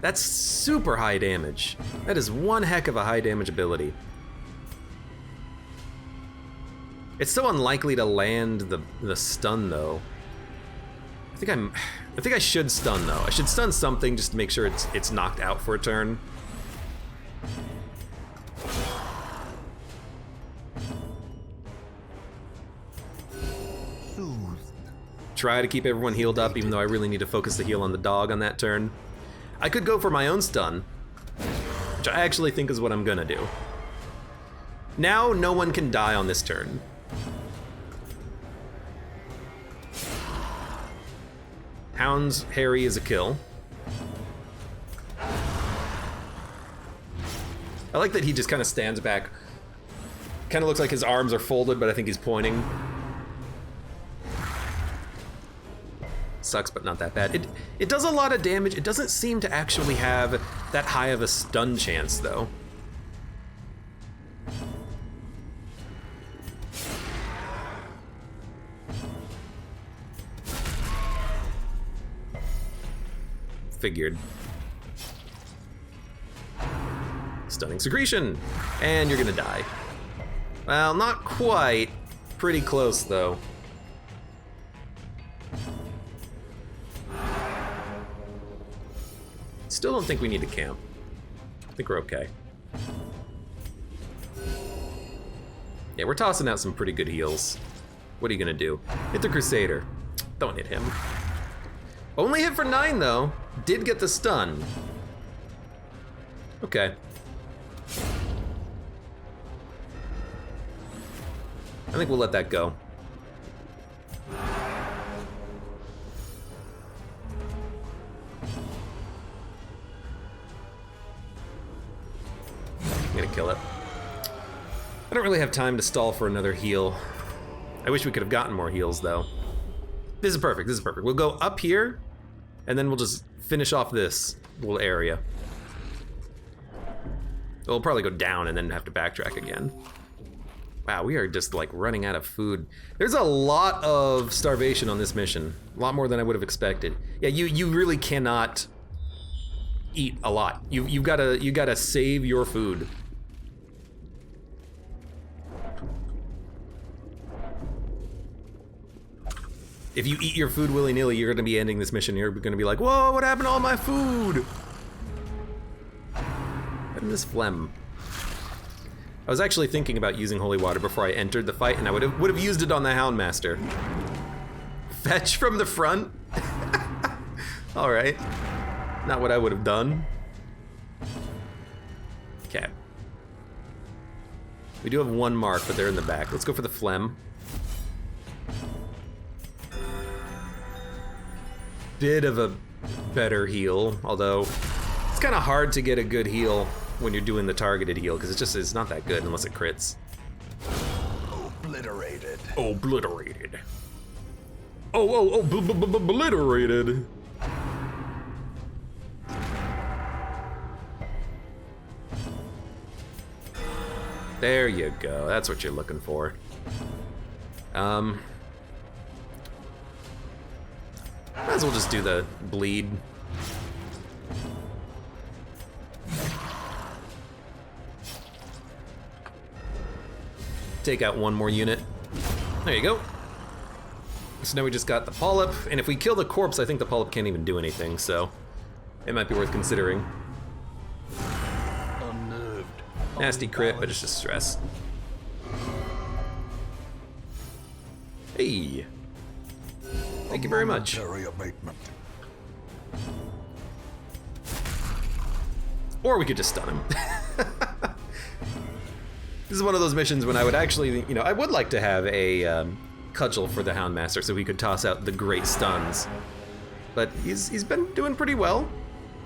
That's super high damage. That is one heck of a high damage ability. It's so unlikely to land the stun though. I think I should stun though. I should stun something just to make sure it's knocked out for a turn. Try to keep everyone healed up, even though I really need to focus the heal on the dog on that turn. I could go for my own stun, which I actually think is what I'm gonna do. Now no one can die on this turn. Hound's Harry is a kill. I like that he just kind of stands back. Kind of looks like his arms are folded, but I think he's pointing. Sucks, but not that bad. It does a lot of damage. It doesn't seem to actually have that high of a stun chance, though. Figured. Stunning Secretion, and you're gonna die. Well, not quite. Pretty close, though. Still don't think we need to camp. I think we're okay. Yeah, we're tossing out some pretty good heals. What are you gonna do? Hit the Crusader. Don't hit him. Only hit for 9 though. Did get the stun. Okay. I think we'll let that go. I'm gonna kill it. I don't really have time to stall for another heal. I wish we could have gotten more heals though. This is perfect, this is perfect. We'll go up here, and then we'll just finish off this little area. We'll probably go down and then have to backtrack again. Wow, we are just like running out of food. There's a lot of starvation on this mission. A lot more than I would have expected. Yeah, you really cannot eat a lot. You gotta save your food. If you eat your food willy-nilly, you're gonna be ending this mission. You're gonna be like, whoa, what happened to all my food? What happened to this phlegm? I was actually thinking about using holy water before I entered the fight, and I would have used it on the Houndmaster. Fetch from the front? All right. Not what I would have done. Okay. We do have one mark, but they're in the back. Let's go for the phlegm. Bit of a better heal, although it's kind of hard to get a good heal when you're doing the targeted heal, because it's not that good unless it crits. Obliterated. Obliterated. Obliterated. There you go. That's what you're looking for. Might as well just do the bleed. Take out one more unit. There you go. So now we just got the polyp, and if we kill the corpse, I think the polyp can't even do anything, so it might be worth considering. Unnerved. Nasty crit, but it's just stress. Hey. Thank you very much. Abatement. Or we could just stun him. This is one of those missions when I would actually, you know, I would like to have a cudgel for the Houndmaster so he could toss out the great stuns. But he's been doing pretty well.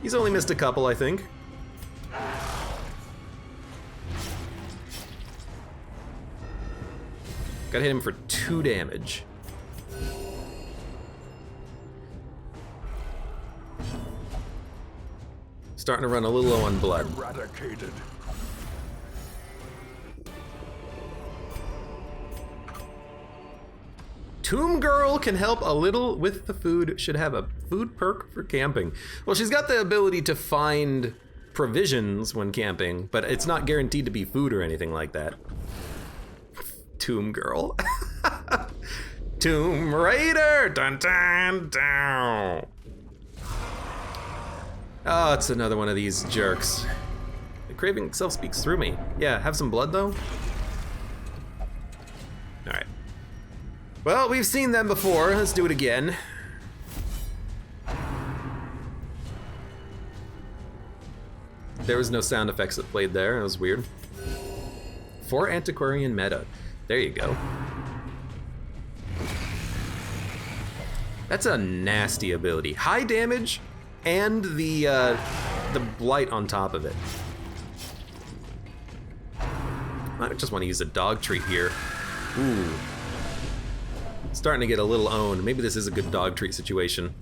He's only missed a couple, I think. Gotta hit him for 2 damage. starting to run a little low on blood. Eradicated. Tomb Girl can help a little with the food. Should have a food perk for camping. Well, she's got the ability to find provisions when camping, but it's not guaranteed to be food or anything like that. Tomb Girl. Tomb Raider! Dun dun dun! Oh, it's another one of these jerks. The craving itself speaks through me. Yeah, have some blood though? Alright. Well, we've seen them before. Let's do it again. There was no sound effects that played there. It was weird. For antiquarian meta. There you go. That's a nasty ability. High damage and the blight on top of it. I just want to use a dog treat here. Ooh. Starting to get a little owned. Maybe this is a good dog treat situation.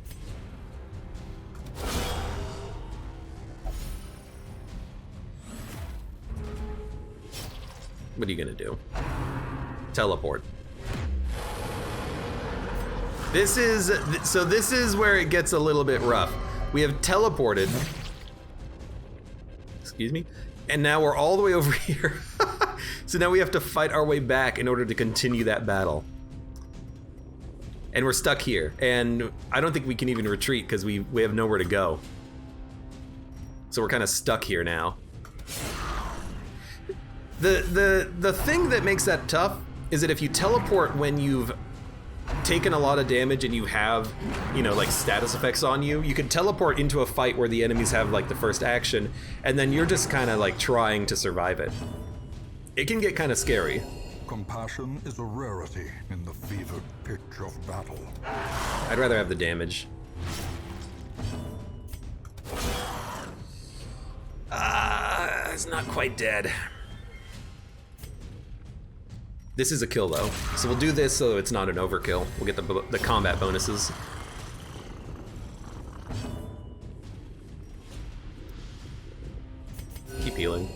What are you gonna do? Teleport. This is where it gets a little bit rough. We have teleported. Excuse me? And now we're all the way over here. So now we have to fight our way back in order to continue that battle. And we're stuck here. And I don't think we can even retreat because we have nowhere to go. So we're kind of stuck here now. The thing that makes that tough is that if you teleport when you've taken a lot of damage and you have, you know, like status effects on you, you can teleport into a fight where the enemies have like the first action, and then you're just kind of like trying to survive it. It can get kind of scary. Compassion is a rarity in the fevered pitch of battle. I'd rather have the damage. It's not quite dead. This is a kill though, so we'll do this so it's not an overkill. We'll get the combat bonuses. Keep healing.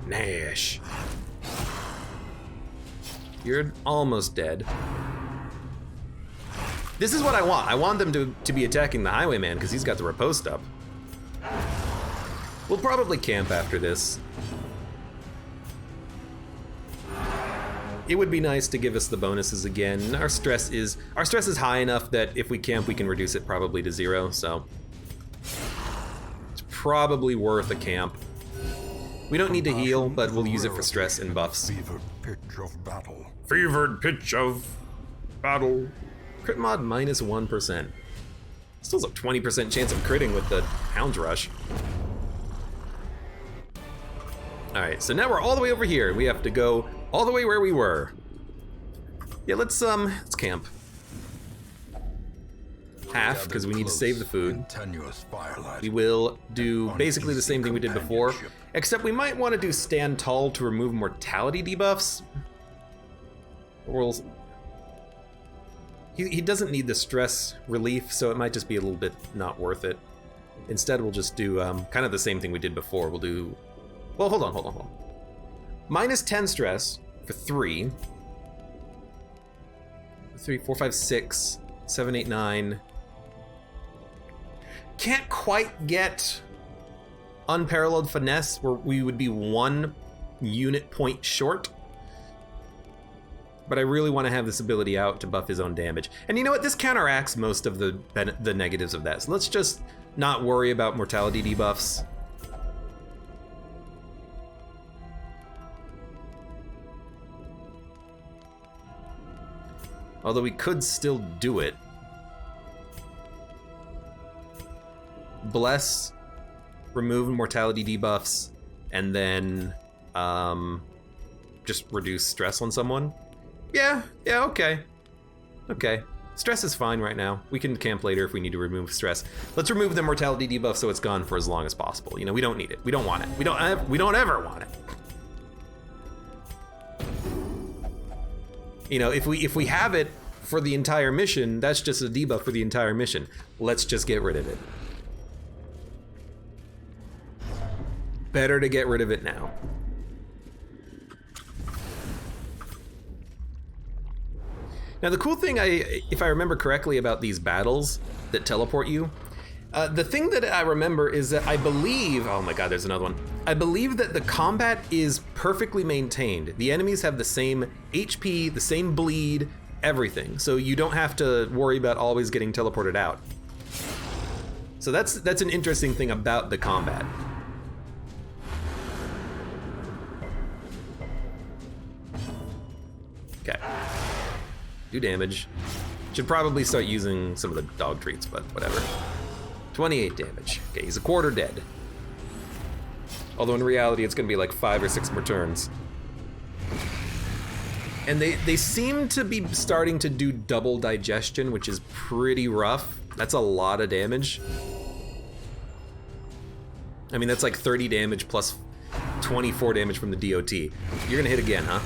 Nash. You're almost dead. This is what I want. I want them to be attacking the Highwayman because he's got the riposte up. We'll probably camp after this. It would be nice to give us the bonuses again. Our stress is high enough that if we camp, we can reduce it probably to 0, so it's probably worth a camp. We don't need to heal, but we'll use it for stress and buffs. Fevered pitch of battle. Fevered pitch of battle. Crit mod -1%. Still has a 20% chance of critting with the Hound's Rush. Alright, so now we're all the way over here. We have to go all the way where we were. Yeah, let's camp. Half, because we need to save the food. We will do basically the same thing we did before, except we might want to do stand tall to remove mortality debuffs. He doesn't need the stress relief, so it might just be a little bit not worth it. Instead, we'll just do kind of the same thing we did before. We'll do... Well, hold on. -10 stress for 3. 3, 4, 5, 6, 7, 8, 9. Can't quite get unparalleled finesse, where we would be 1 unit point short. But I really want to have this ability out to buff his own damage. And you know what? This counteracts most of the negatives of that. So let's just not worry about mortality debuffs. Although we could still do it. Bless, remove mortality debuffs, and then just reduce stress on someone. Yeah, okay. Okay. Stress is fine right now. We can camp later if we need to remove stress. Let's remove the mortality debuff so it's gone for as long as possible. You know, we don't need it. We don't want it. We don't ever want it. You know, if we have it for the entire mission. That's just a debuff for the entire mission. Let's just get rid of it. Better to get rid of it now. Now the cool thing, if I remember correctly about these battles that teleport you, the thing that I remember is that I believe, oh my god, there's another one. I believe that the combat is perfectly maintained. The enemies have the same HP, the same bleed, everything. So you don't have to worry about always getting teleported out. So that's an interesting thing about the combat. Okay. Do damage. Should probably start using some of the dog treats, but whatever. 28 damage. Okay, he's a quarter dead. Although in reality, it's gonna be like 5 or 6 more turns. And they seem to be starting to do double digestion, which is pretty rough. That's a lot of damage. I mean, that's like 30 damage plus 24 damage from the DOT. You're gonna hit again, huh?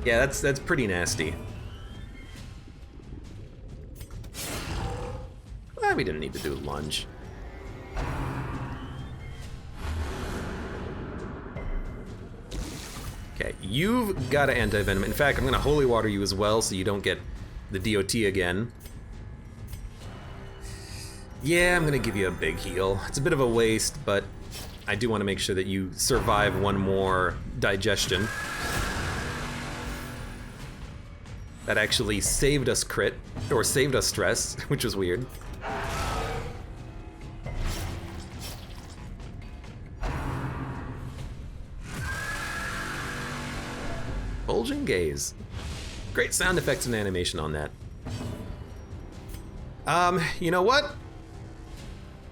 Yeah, that's pretty nasty. Well, we didn't need to do a lunge. Okay, you've got an anti-venom. In fact, I'm gonna holy water you as well so you don't get the DOT again. Yeah, I'm gonna give you a big heal. It's a bit of a waste, but I do want to make sure that you survive one more digestion. That actually saved us crit, or saved us stress, which was weird. Bulging gaze. Great sound effects and animation on that. You know what?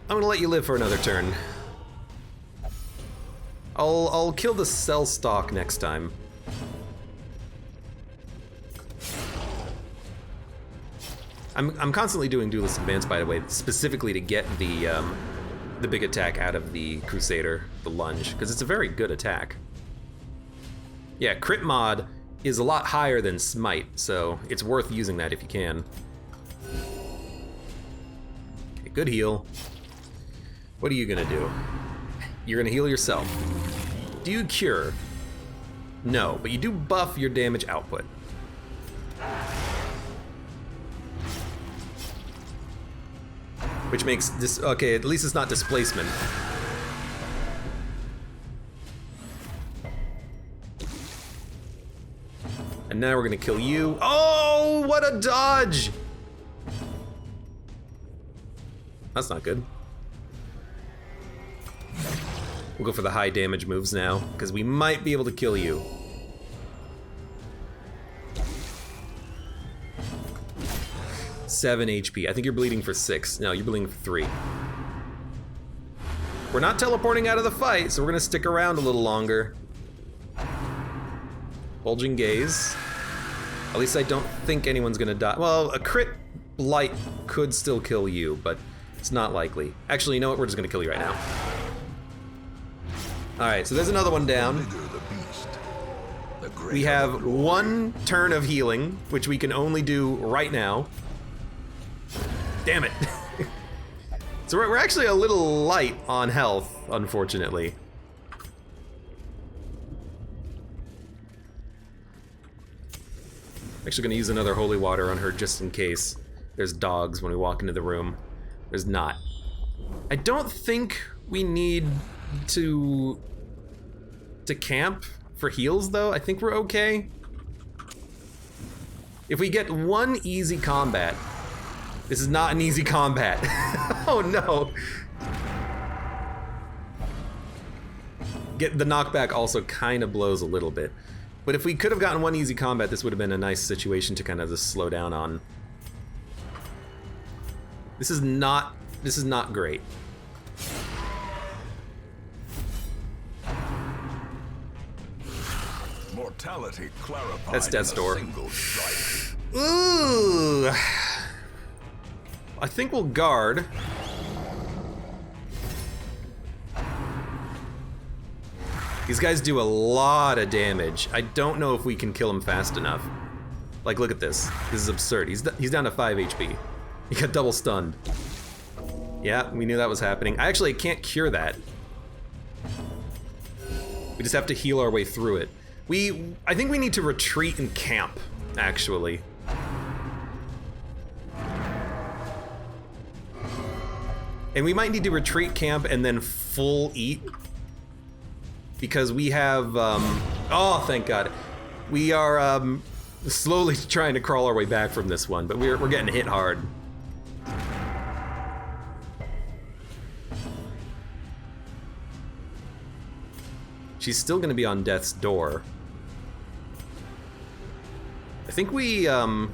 I'm gonna let you live for another turn. I'll kill the cell stalk next time. I'm constantly doing Duelist Advance, by the way, specifically to get the big attack out of the Crusader, the lunge, because it's a very good attack. Yeah, crit mod is a lot higher than smite, so it's worth using that if you can. Okay, good heal. What are you gonna do? You're gonna heal yourself. Do you cure? No, but you do buff your damage output. Which makes this, okay, at least it's not displacement. And now we're gonna kill you. Oh, what a dodge! That's not good. We'll go for the high damage moves now, because we might be able to kill you. Seven HP. I think you're bleeding for 6. No, you're bleeding for 3. We're not teleporting out of the fight, so we're gonna stick around a little longer. Bulging gaze. At least I don't think anyone's gonna die. Well, a crit blight could still kill you, but it's not likely. Actually, you know what? We're just gonna kill you right now. Alright, so there's another one down. We have 1 turn of healing, which we can only do right now. Damn it. So we're actually a little light on health, unfortunately. Actually gonna use another holy water on her just in case there's dogs when we walk into the room. There's not. I don't think we need to camp for heals though. I think we're okay. If we get 1 easy combat. This is not an easy combat. Oh no. The knockback also kind of blows a little bit. But if we could have gotten 1 easy combat, this would have been a nice situation to kind of just slow down on. This is not great. Mortality clarified. That's death's door. Single strike. Ooh. I think we'll guard. These guys do a lot of damage. I don't know if we can kill them fast enough. Like, look at this. This is absurd. He's down to 5 HP. He got double stunned. Yeah, we knew that was happening. I actually can't cure that. We just have to heal our way through it. I think we need to retreat and camp, actually. And we might need to retreat, camp, and then full eat. Because we have, oh, thank God. We are, slowly trying to crawl our way back from this one, but we're getting hit hard. She's still gonna be on death's door. I think we, I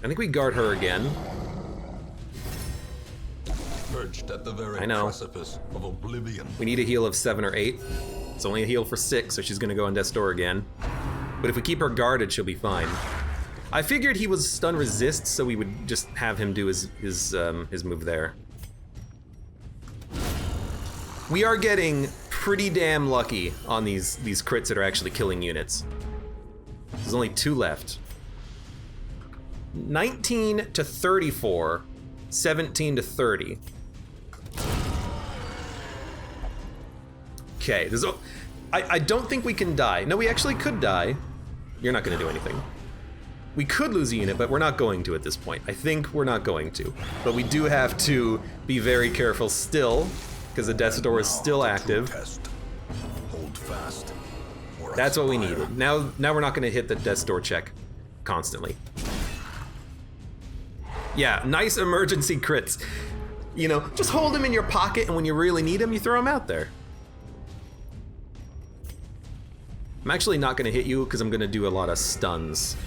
think we guard her again. Perched at the very I know. precipice of oblivion. We need a heal of 7 or 8. It's only a heal for 6, so she's gonna go on death's door again. But if we keep her guarded, she'll be fine. I figured he was stun resist, so we would just have him do his move there. We are getting pretty damn lucky on these crits that are actually killing units. There's only 2 left. 19 to 34, 17 to 30. Okay, I don't think we can die. No, we actually could die. You're not gonna do anything. We could lose a unit, but we're not going to at this point. I think we're not going to. But we do have to be very careful still, because the death's door is still active. Hold fast. That's what we needed. Now we're not gonna hit the death's door check constantly. Yeah, nice emergency crits. You know, just hold them in your pocket, and when you really need them, you throw them out there. I'm actually not gonna hit you because I'm gonna do a lot of stuns.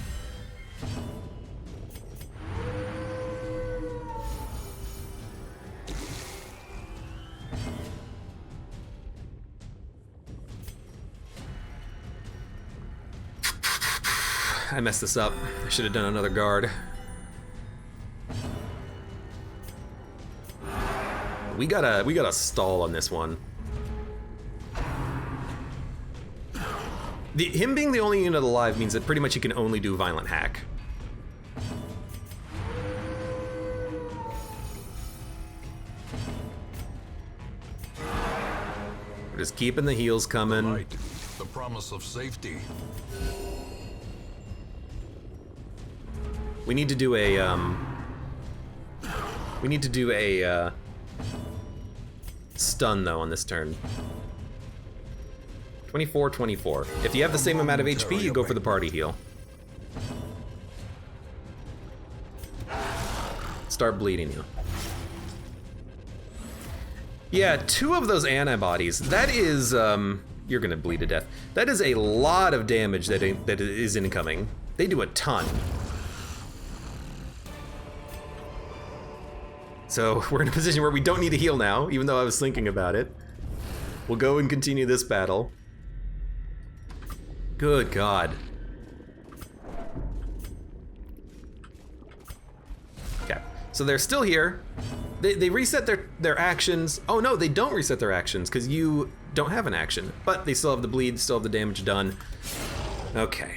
I messed this up. I should have done another guard. We gotta stall on this one. Him being the only unit alive means that pretty much he can only do violent hack. We're just keeping the heals coming. Light, the promise of safety. We need to do a stun though on this turn. 24, 24. If you have the same amount of HP, you go for the party heal. Start bleeding you. Yeah, 2 of those antibodies. That is, you're gonna bleed to death. That is a lot of damage that is incoming. They do a ton. So we're in a position where we don't need to heal now, even though I was thinking about it. We'll go and continue this battle. Good God. Okay, so they're still here. They reset their actions. Oh no, they don't reset their actions because you don't have an action. But they still have the bleed, still have the damage done. Okay.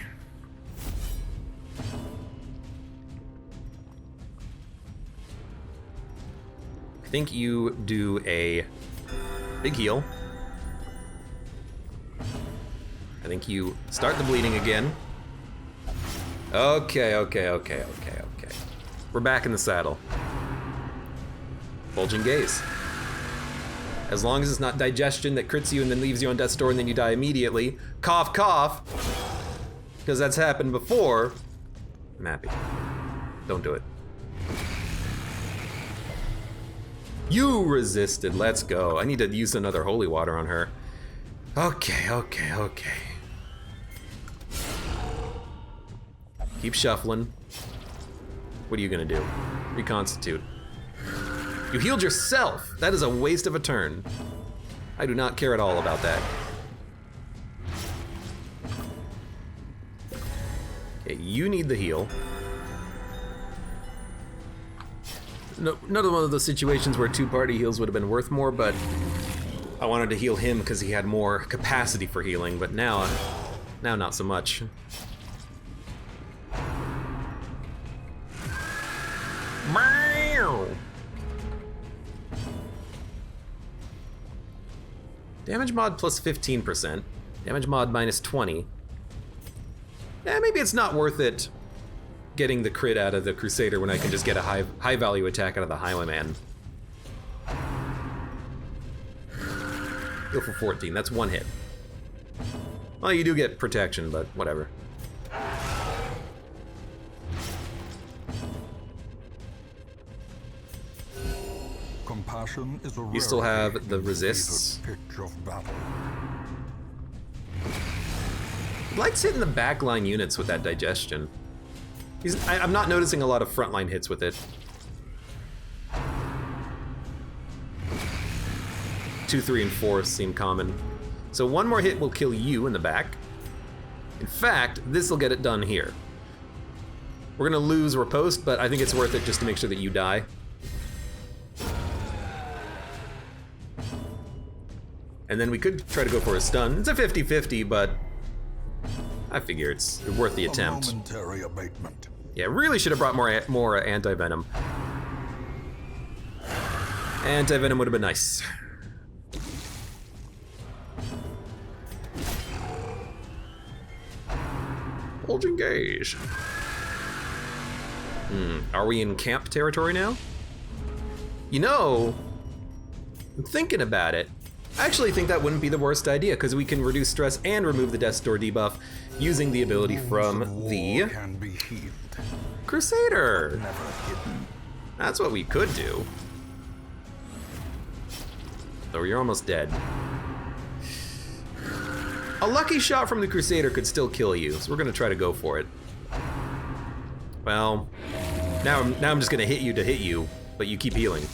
I think you do a big heal. I think you start the bleeding again. Okay. We're back in the saddle. Bulging gaze. As long as it's not digestion that crits you and then leaves you on death's door and then you die immediately. Cough, cough. Because that's happened before. I'm happy. Don't do it. You resisted, let's go. I need to use another holy water on her. Okay. Keep shuffling. What are you gonna do? Reconstitute. You healed yourself! That is a waste of a turn. I do not care at all about that. Okay, you need the heal. No, another one of those situations where 2 party heals would have been worth more, but I wanted to heal him because he had more capacity for healing, but now not so much. Damage mod plus 15%. Damage mod minus 20. Yeah, maybe it's not worth it getting the crit out of the Crusader when I can just get a high value attack out of the Highwayman. Go for 14, that's one hit. Well, you do get protection, but whatever. Compassion is a You still have the resists. pitch of battle. Likes hitting the backline units with that digestion. I'm not noticing a lot of frontline hits with it. 2, 3, and 4 seem common. So one more hit will kill you in the back. In fact, this will get it done here. We're gonna lose riposte, but I think it's worth it just to make sure that you die. And then we could try to go for a stun. It's a 50-50, but I figure it's worth the attempt. A momentary abatement. Yeah, really should have brought more anti-venom. Anti-venom would have been nice. Bulging gaze. Are we in camp territory now? You know, I'm thinking about it. I actually think that wouldn't be the worst idea, because we can reduce stress and remove the Death's Door debuff using the ability from the Can be healed, Crusader. never hidden. That's what we could do. Though you're almost dead. A lucky shot from the Crusader could still kill you, so we're gonna try to go for it. Well, now I'm just gonna hit you, but you keep healing.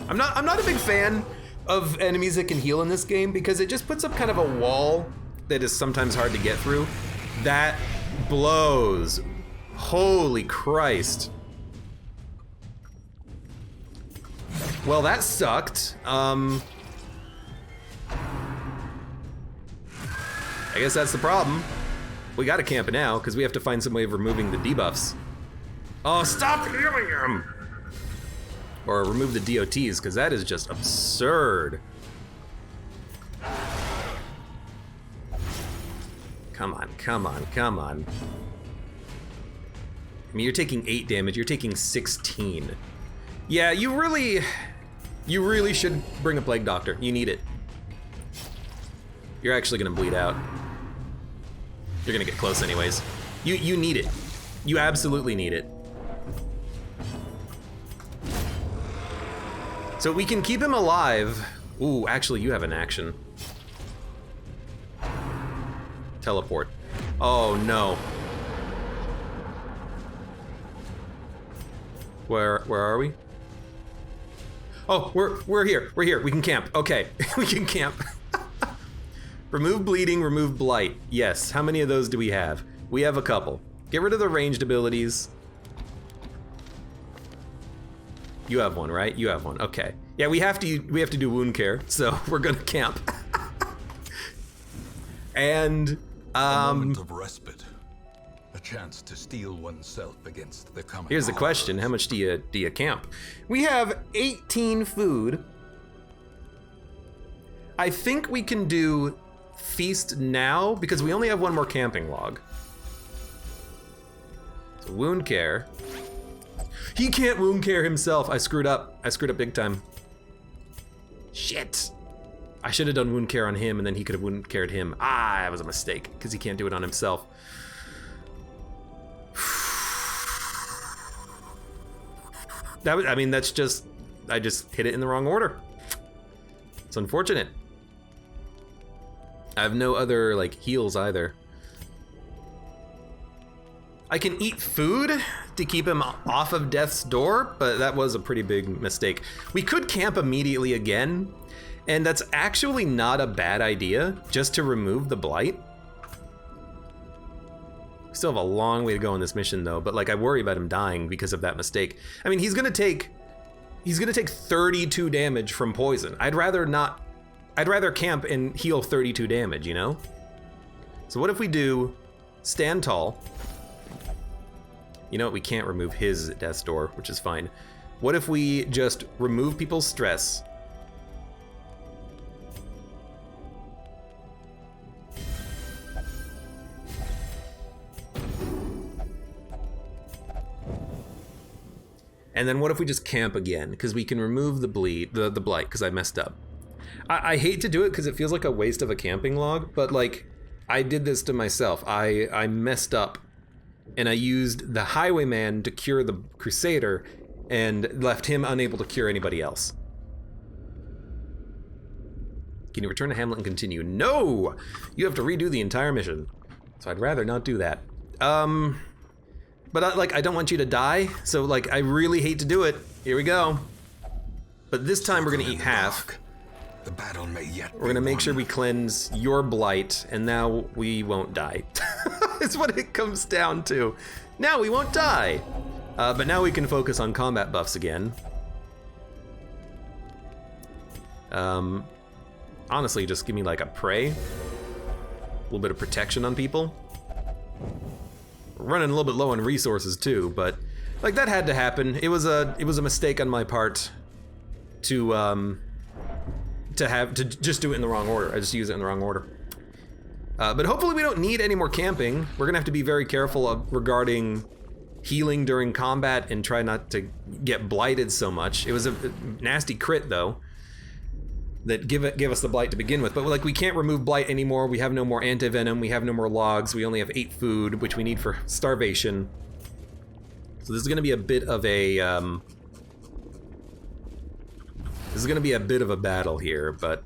I'm not a big fan of enemies that can heal in this game because it just puts up kind of a wall that is sometimes hard to get through. That blows. Holy Christ. Well, that sucked. I guess that's the problem. We gotta camp it now, because we have to find some way of removing the debuffs. Oh, stop healing him! Or remove the DOTs, because that is just absurd. Come on, come on, come on. I mean, you're taking 8 damage, you're taking 16. Yeah, you really should bring a Plague Doctor. You need it. You're actually gonna bleed out. You're gonna get close anyways. You need it. You absolutely need it. So we can keep him alive. Ooh, actually you have an action. Teleport. Oh no. Where are we? Oh, we're here. We're here. We can camp. Okay, we can camp. Remove bleeding, remove blight. Yes, how many of those do we have? We have a couple. Get rid of the ranged abilities. You have one, right? You have one, okay. Yeah, we have to do wound care, so we're gonna camp. And, A moment of respite. A chance to steel oneself against the coming. here's the question, how much do you camp? We have 18 food. I think we can do feast now, because we only have one more camping log. So wound care. He can't wound care himself. I screwed up big time. Shit. I should have done wound care on him and then he could have wound cared him. Ah, that was a mistake because he can't do it on himself. That's just, I just hit it in the wrong order. It's unfortunate. I have no other like heals either. I can eat food to keep him off of Death's Door, but that was a pretty big mistake. We could camp immediately again, and that's actually not a bad idea, just to remove the blight. We still have a long way to go on this mission though, but like I worry about him dying because of that mistake. I mean, he's gonna take 32 damage from poison. I'd rather not I'd rather camp and heal 32 damage, you know? So what if we do stand tall? You know what, we can't remove his death's door, which is fine. What if we just remove people's stress? And then what if we just camp again? Because we can remove the the blight, because I messed up. I hate to do it because it feels like a waste of a camping log, but like, I did this to myself. I messed up, and I used the highwayman to cure the crusader, and left him unable to cure anybody else. Can you return to Hamlet and continue? No! You have to redo the entire mission. So I'd rather not do that. But I don't want you to die, so like, I really hate to do it. Here we go. But this time we're gonna eat half. The battle may yet We're gonna make sure we cleanse your blight, and now we won't die. It's what it comes down to. Now we won't die. But now we can focus on combat buffs again. Honestly, just give me like a pray. A little bit of protection on people. We're running a little bit low on resources too, but like that had to happen. It was a mistake on my part to just do it in the wrong order. I just used it in the wrong order. But hopefully we don't need any more camping. We're gonna have to be very careful regarding healing during combat and try not to get blighted so much. It was a nasty crit though that give us the blight to begin with, but like we can't remove blight anymore. We have no more anti-venom, we have no more logs, we only have 8 food, which we need for starvation. So this is gonna be a bit of a battle here, but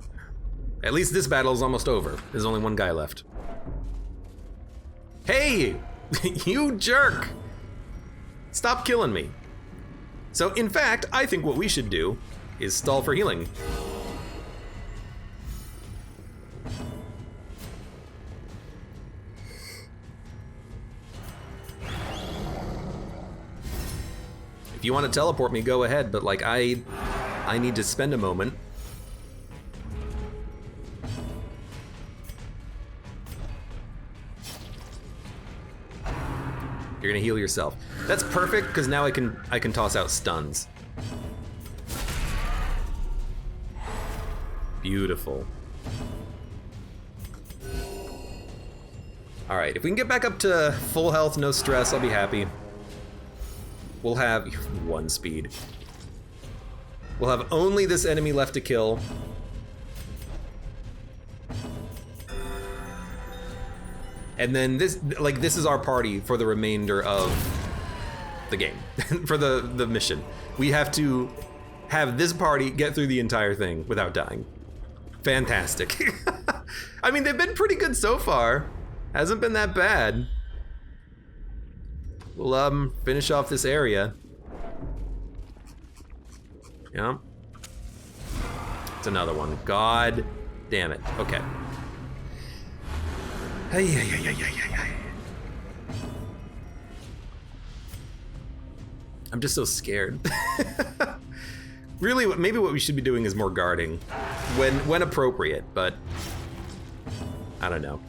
at least this battle is almost over. There's only one guy left. Hey, you jerk! Stop killing me. So in fact, I think what we should do is stall for healing. If you want to teleport me, go ahead, but like I need to spend a moment. You're gonna heal yourself. That's perfect, because now I can toss out stuns. Beautiful. All right, if we can get back up to full health, no stress, I'll be happy. We'll have 1 speed. We'll have only this enemy left to kill. And then this is our party for the remainder of the game, for the mission. We have to have this party get through the entire thing without dying. Fantastic. I mean, they've been pretty good so far. Hasn't been that bad. We'll finish off this area. Yeah. It's another one. God damn it. Okay. Hey. I'm just so scared. Really, maybe what we should be doing is more guarding when appropriate, but I don't know.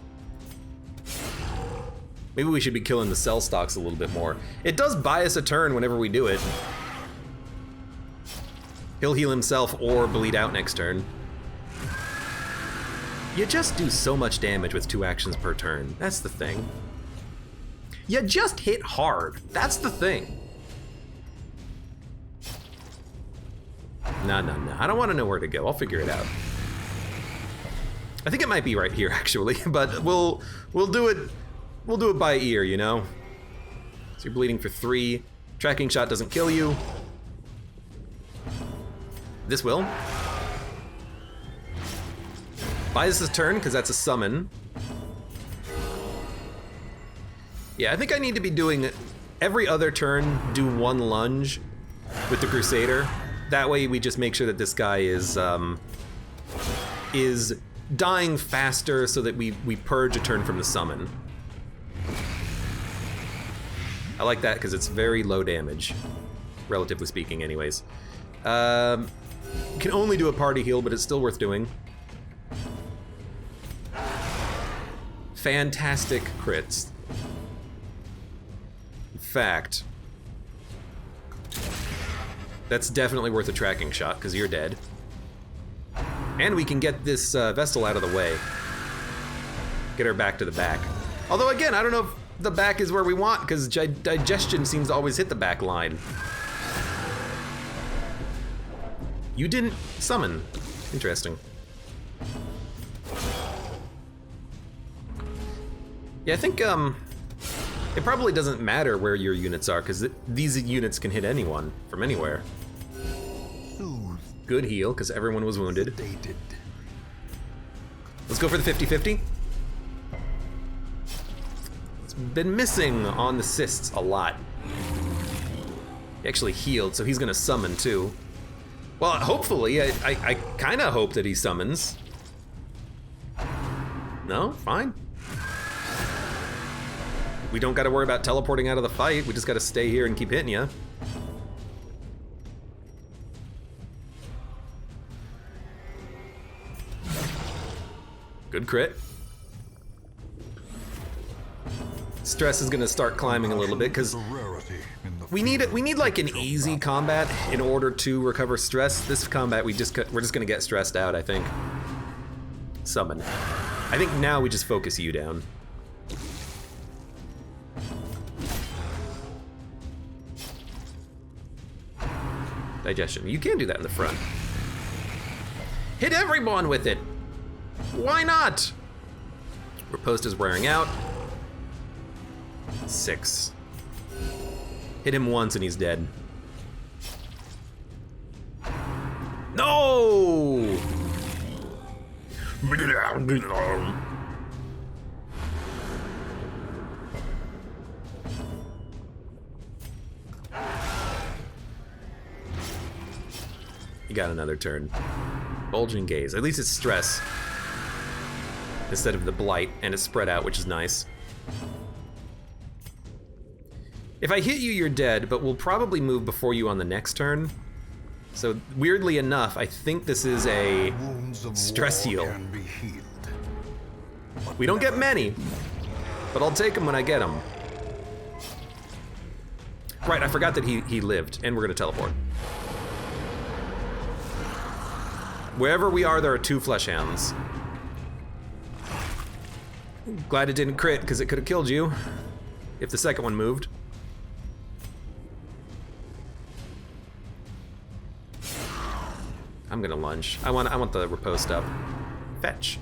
Maybe we should be killing the cell stocks a little bit more. It does buy us a turn whenever we do it. He'll heal himself or bleed out next turn. You just do so much damage with 2 actions per turn. That's the thing. You just hit hard. That's the thing. No. I don't want to know where to go. I'll figure it out. I think it might be right here, actually, but we'll do it. We'll do it by ear, you know? So you're bleeding for 3. Tracking shot doesn't kill you. This will. Buys us a turn, because that's a summon. Yeah, I think I need to be doing every other turn, do 1 lunge with the Crusader. That way we just make sure that this guy is dying faster so that we purge a turn from the summon. I like that because it's very low damage, relatively speaking anyways. Can only do a party heal, but it's still worth doing. fantastic crits. In fact, that's definitely worth a tracking shot, because you're dead. And we can get this Vestal out of the way. Get her back to the back. Although again, I don't know if the back is where we want, because digestion seems to always hit the back line. You didn't summon. Interesting. Yeah, I think it probably doesn't matter where your units are, because these units can hit anyone from anywhere. Good heal, because everyone was wounded. Let's go for the 50-50. It's been missing on the cysts a lot. He actually healed, so he's gonna summon too. Well, hopefully, I kind of hope that he summons. No? Fine. We don't gotta worry about teleporting out of the fight, we just gotta stay here and keep hitting you. Good crit. Stress is gonna start climbing a little bit because we need like an easy combat in order to recover stress. This combat we're just gonna get stressed out, I think. Summon. I think now we just focus you down. Digestion. You can do that in the front. Hit everyone with it. Why not? Riposte is wearing out. 6. Hit him once and he's dead. No! You got another turn. Bulging gaze. At least it's stress instead of the blight, and it's spread out, which is nice. If I hit you, you're dead, but we'll probably move before you on the next turn. So weirdly enough, I think this is a stress heal. We don't get many, but I'll take them when I get them. Right, I forgot that he lived, and we're gonna teleport. Wherever we are, there are 2 flesh hounds. Glad it didn't crit, because it could have killed you if the second one moved. I'm gonna lunge. I want the riposte up. Fetch.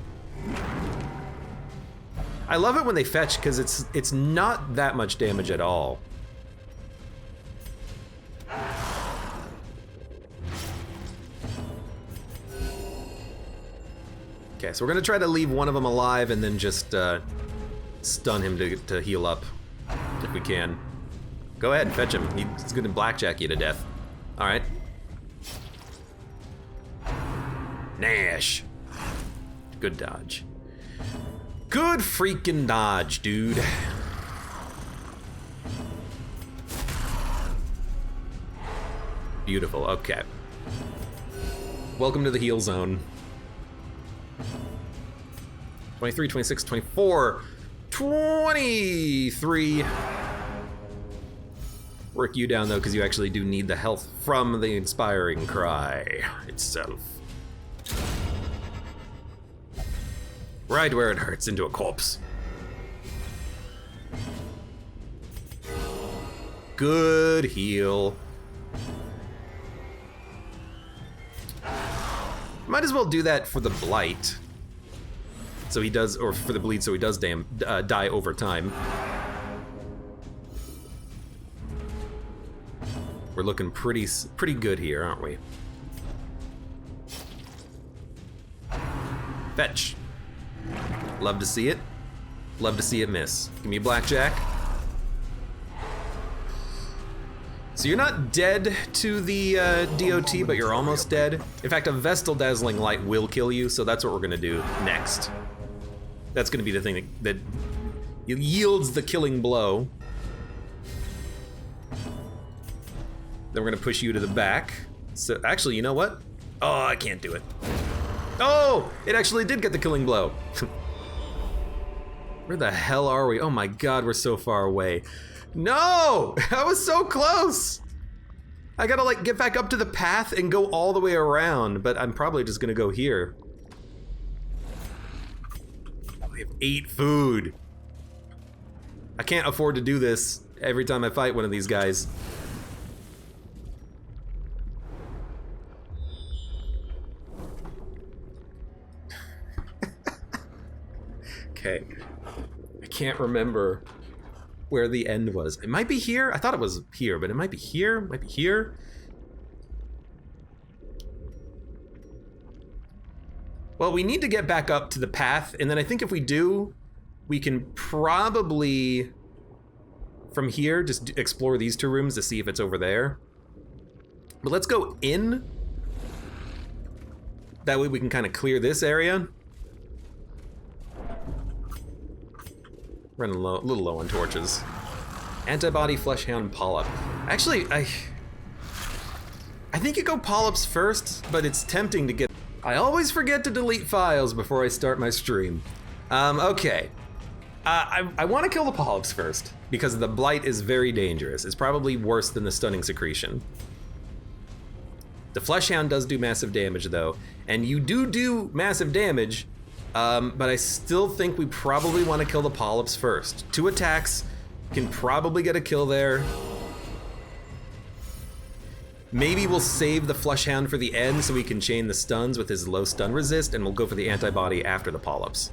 I love it when they fetch because it's not that much damage at all. Okay, so we're gonna try to leave one of them alive and then just stun him to heal up if we can. Go ahead, fetch him. He's gonna blackjack you to death. All right. Nash. Good dodge. Good freaking dodge, dude. Beautiful, okay. Welcome to the heal zone. 23, 26, 24, 23. Work you down though, because you actually do need the health from the inspiring cry itself. Right where it hurts, into a corpse. Good heal. Might as well do that for the blight. So he does, or for the bleed, so he does die over time. We're looking pretty good here, aren't we? Fetch. Love to see it. Love to see it miss. Give me a blackjack. So you're not dead to the DOT, but you're almost dead. In fact, a Vestal Dazzling Light will kill you, so that's what we're gonna do next. That's gonna be the thing that yields the killing blow. Then we're gonna push you to the back. So actually, you know what? Oh, I can't do it. Oh, it actually did get the killing blow. Where the hell are we? Oh my god, we're so far away. No! I was so close! I gotta like get back up to the path and go all the way around, but I'm probably just gonna go here. We have 8 food. I can't afford to do this every time I fight one of these guys. Okay. I can't remember where the end was. It might be here. I thought it was here, but it might be here. Might be here. Well, we need to get back up to the path, and then I think if we do, we can probably, from here, just explore these 2 rooms to see if it's over there. But let's go in. That way we can kind of clear this area. Running low, a little low on torches. Antibody, Fleshhound, Polyp. Actually, I think you go Polyps first, but it's tempting to get... I always forget to delete files before I start my stream. Okay. I want to kill the Polyps first, because the Blight is very dangerous. It's probably worse than the Stunning Secretion. The Fleshhound does do massive damage, though, and you do massive damage, but I still think we probably want to kill the Polyps first. 2 attacks can probably get a kill there. Maybe we'll save the Fleshhound for the end so we can chain the stuns with his low stun resist, and we'll go for the antibody after the Polyps.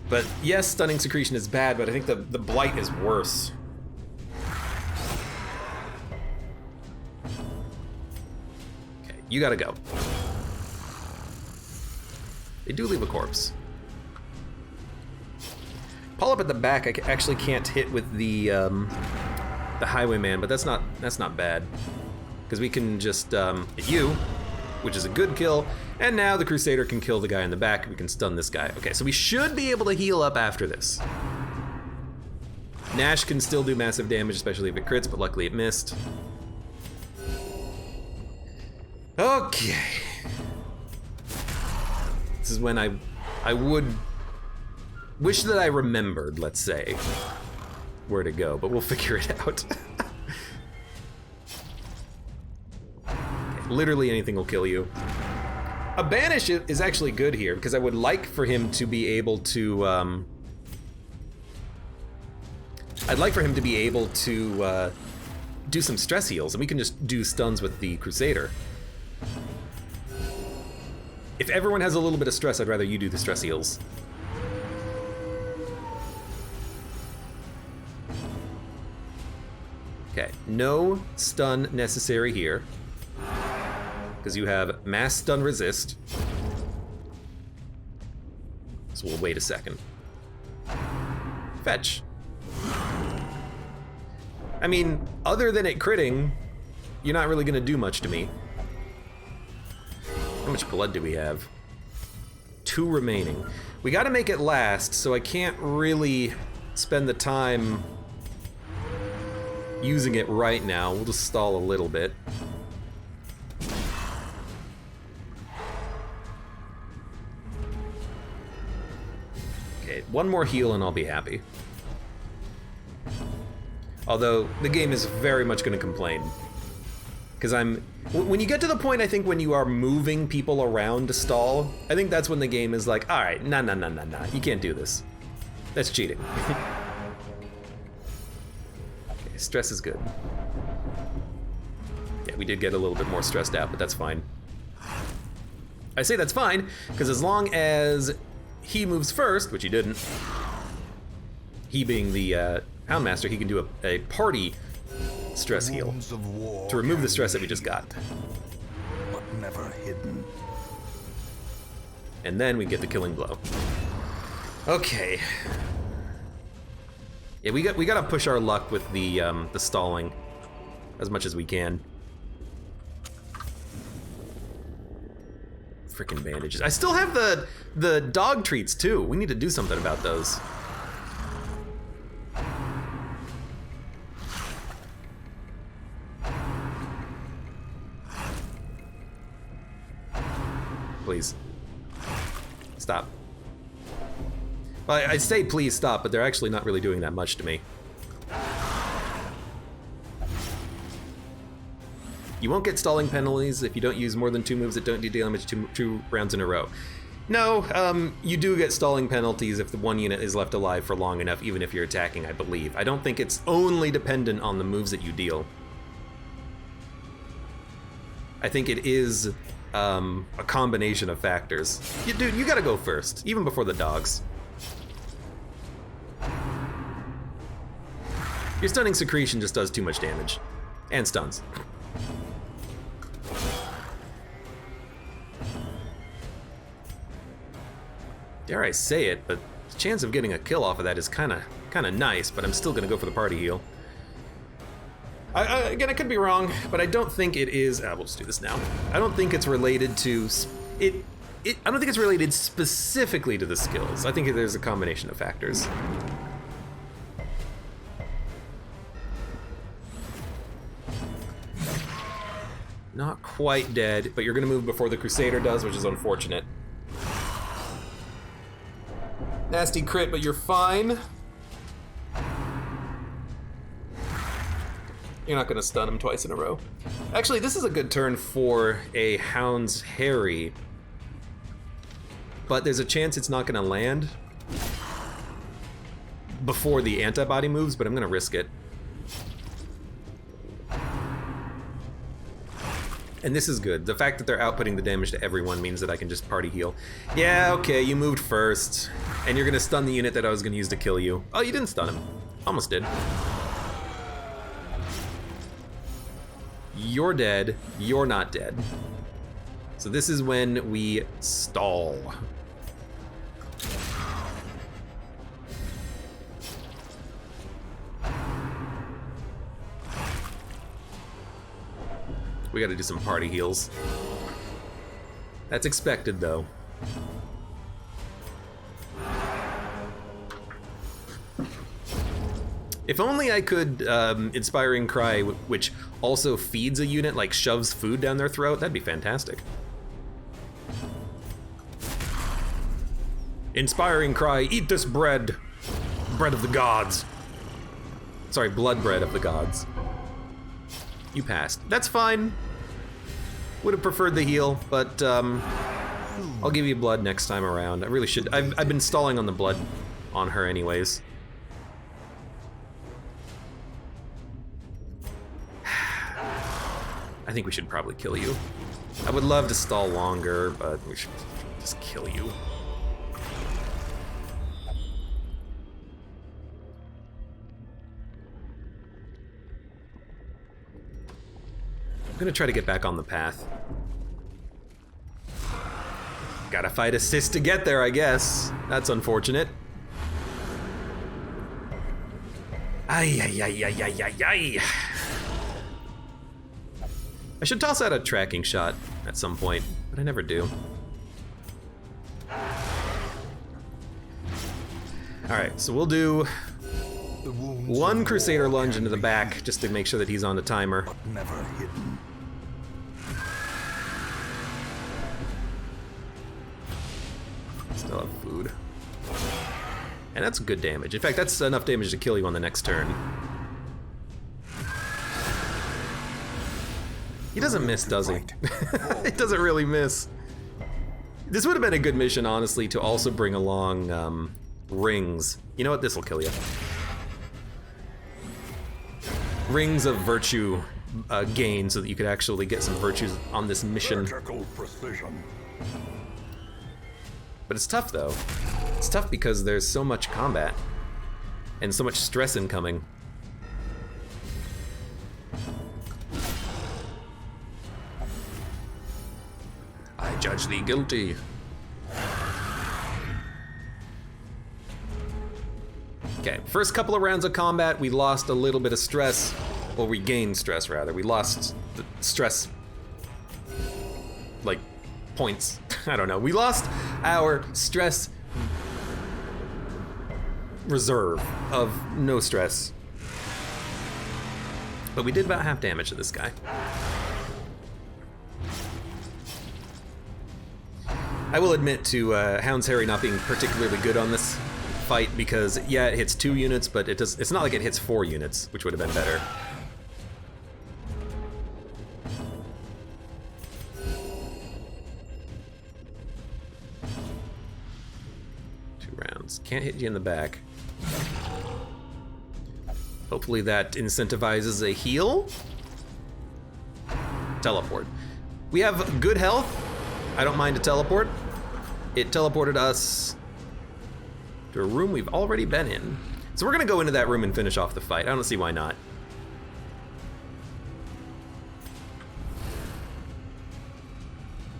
But yes, Stunning Secretion is bad, but I think the Blight is worse. Okay, you gotta go. They do leave a corpse. Polyp at the back, I actually can't hit with the Highwayman, but that's not bad, because we can just hit you, which is a good kill, and now the Crusader can kill the guy in the back. We can stun this guy. Okay, so we should be able to heal up after this. Nash can still do massive damage, especially if it crits, but luckily it missed. Okay. This is when I would wish that I remembered, let's say, where to go, but we'll figure it out. Okay, literally anything will kill you. A Banish is actually good here, because I would like for him to be able to, I'd like for him to be able to do some stress heals, and we can just do stuns with the Crusader. If everyone has a little bit of stress, I'd rather you do the stress heals. Okay, no stun necessary here, because you have mass stun resist. So we'll wait a second. Fetch. I mean, other than it critting, you're not really gonna do much to me. How much blood do we have? 2 remaining. We gotta make it last, so I can't really spend the time using it right now. We'll just stall a little bit. Okay, 1 more heal and I'll be happy. Although, the game is very much gonna complain. Because when you get to the point, I think, when you are moving people around to stall, I think that's when the game is like, alright, nah, you can't do this. That's cheating. Okay, stress is good. Yeah, we did get a little bit more stressed out, but that's fine. I say that's fine, because as long as he moves first, which he didn't, he being the Houndmaster, he can do a party stress heal to remove the stress that we just got. But never hidden. And then we get the killing blow. Okay. Yeah, we gotta push our luck with the stalling as much as we can. Freaking bandages. I still have the dog treats too. We need to do something about those. please. Stop. Well, I say please stop, but they're actually not really doing that much to me. You won't get stalling penalties if you don't use more than 2 moves that don't do damage 2 rounds in a row. No, you do get stalling penalties if the one unit is left alive for long enough, even if you're attacking, I believe. I don't think it's only dependent on the moves that you deal. I think it is a combination of factors. Dude, you gotta go first, even before the dogs. Your stunning secretion just does too much damage. And stuns. Dare I say it, but the chance of getting a kill off of that is kind of nice, but I'm still gonna go for the party heal. Again, I could be wrong, but I don't think it is. We'll just do this now. I don't think it's related to I don't think it's related specifically to the skills. I think there's a combination of factors. Not quite dead, but you're gonna move before the Crusader does, which is unfortunate. Nasty crit, but you're fine. You're not gonna stun him twice in a row. Actually, this is a good turn for a Hound's Harry, but there's a chance it's not gonna land before the antibody moves, but I'm gonna risk it. And this is good. The fact that they're outputting the damage to everyone means that I can just party heal. Yeah, okay, you moved first. And you're gonna stun the unit that I was gonna use to kill you. Oh, you didn't stun him. Almost did. You're dead. You're not dead. So this is when we stall. We gotta do some party heals. That's expected, though. If only I could Inspiring Cry, which also feeds a unit, like shoves food down their throat, that'd be fantastic. Inspiring Cry, eat this bread! Bread of the gods. Sorry, blood bread of the gods. You passed. That's fine. Would have preferred the heal, but I'll give you blood next time around. I really should. I've been stalling on the blood on her anyways. I think we should probably kill you. I would love to stall longer, but we should just kill you. I'm gonna try to get back on the path. Gotta fight assist to get there, I guess. That's unfortunate. Ay, ay, ay, ay, ay, ay, ay. I should toss out a tracking shot at some point, but I never do. Alright, so we'll do one Crusader lunge into the back just to make sure that he's on the timer. Never hidden. Still have food. And that's good damage. In fact, that's enough damage to kill you on the next turn. He doesn't miss, does he? He doesn't really miss. This would have been a good mission, honestly, to also bring along rings. You know what? This will kill you. Rings of virtue gain, so that you could actually get some virtues on this mission. Vertical precision. But it's tough, though. It's tough because there's so much combat and so much stress incoming. I judge thee guilty. Okay, first couple of rounds of combat, we lost a little bit of stress. Well, we gained stress, rather. We lost the stress, like, points. I don't know. We lost our stress reserve of no stress. But we did about half damage to this guy. I will admit to Hound's Harry not being particularly good on this fight because, yeah, it hits 2 units, but it's not like it hits 4 units, which would have been better. Can't hit you in the back. Hopefully that incentivizes a heal. Teleport. We have good health. I don't mind a teleport. It teleported us to a room we've already been in. So we're gonna go into that room and finish off the fight. I don't see why not.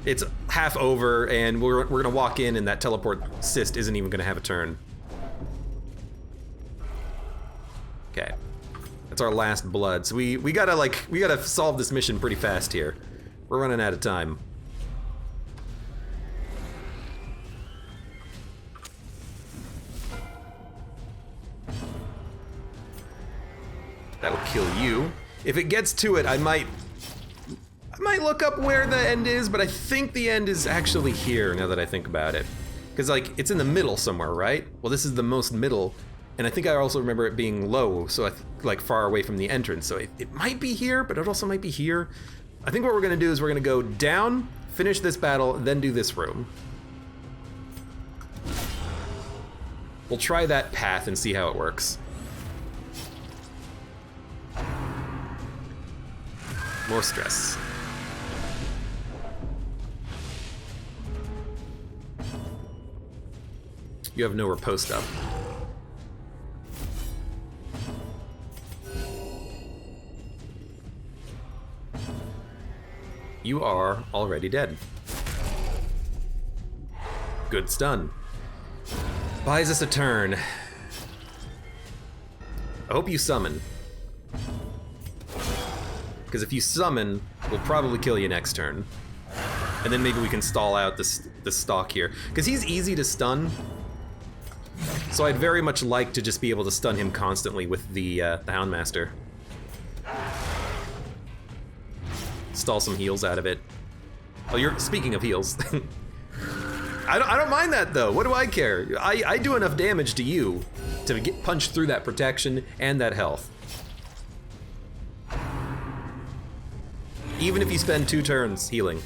It's half over, and we're gonna walk in, and that teleport cyst isn't even gonna have a turn. Okay, that's our last blood. So we gotta solve this mission pretty fast here. We're running out of time. That'll kill you. If it gets to it, I might look up where the end is, but I think the end is actually here now that I think about it. Because, like, it's in the middle somewhere, right? Well, this is the most middle, and I think I also remember it being low, so like far away from the entrance. So it might be here, but it also might be here. I think what we're gonna do is we're gonna go down, finish this battle, then do this room. We'll try that path and see how it works. More stress. You have no riposte up. You are already dead. Good stun. Buys us a turn. I hope you summon. Because if you summon, we'll probably kill you next turn. And then maybe we can stall out the stock here. Because he's easy to stun. So I'd very much like to just be able to stun him constantly with the Houndmaster. Stall some heals out of it. Oh, you're speaking of heals. I don't mind that though. What do I care? I do enough damage to you to get punched through that protection and that health. Even if you spend 2 turns healing.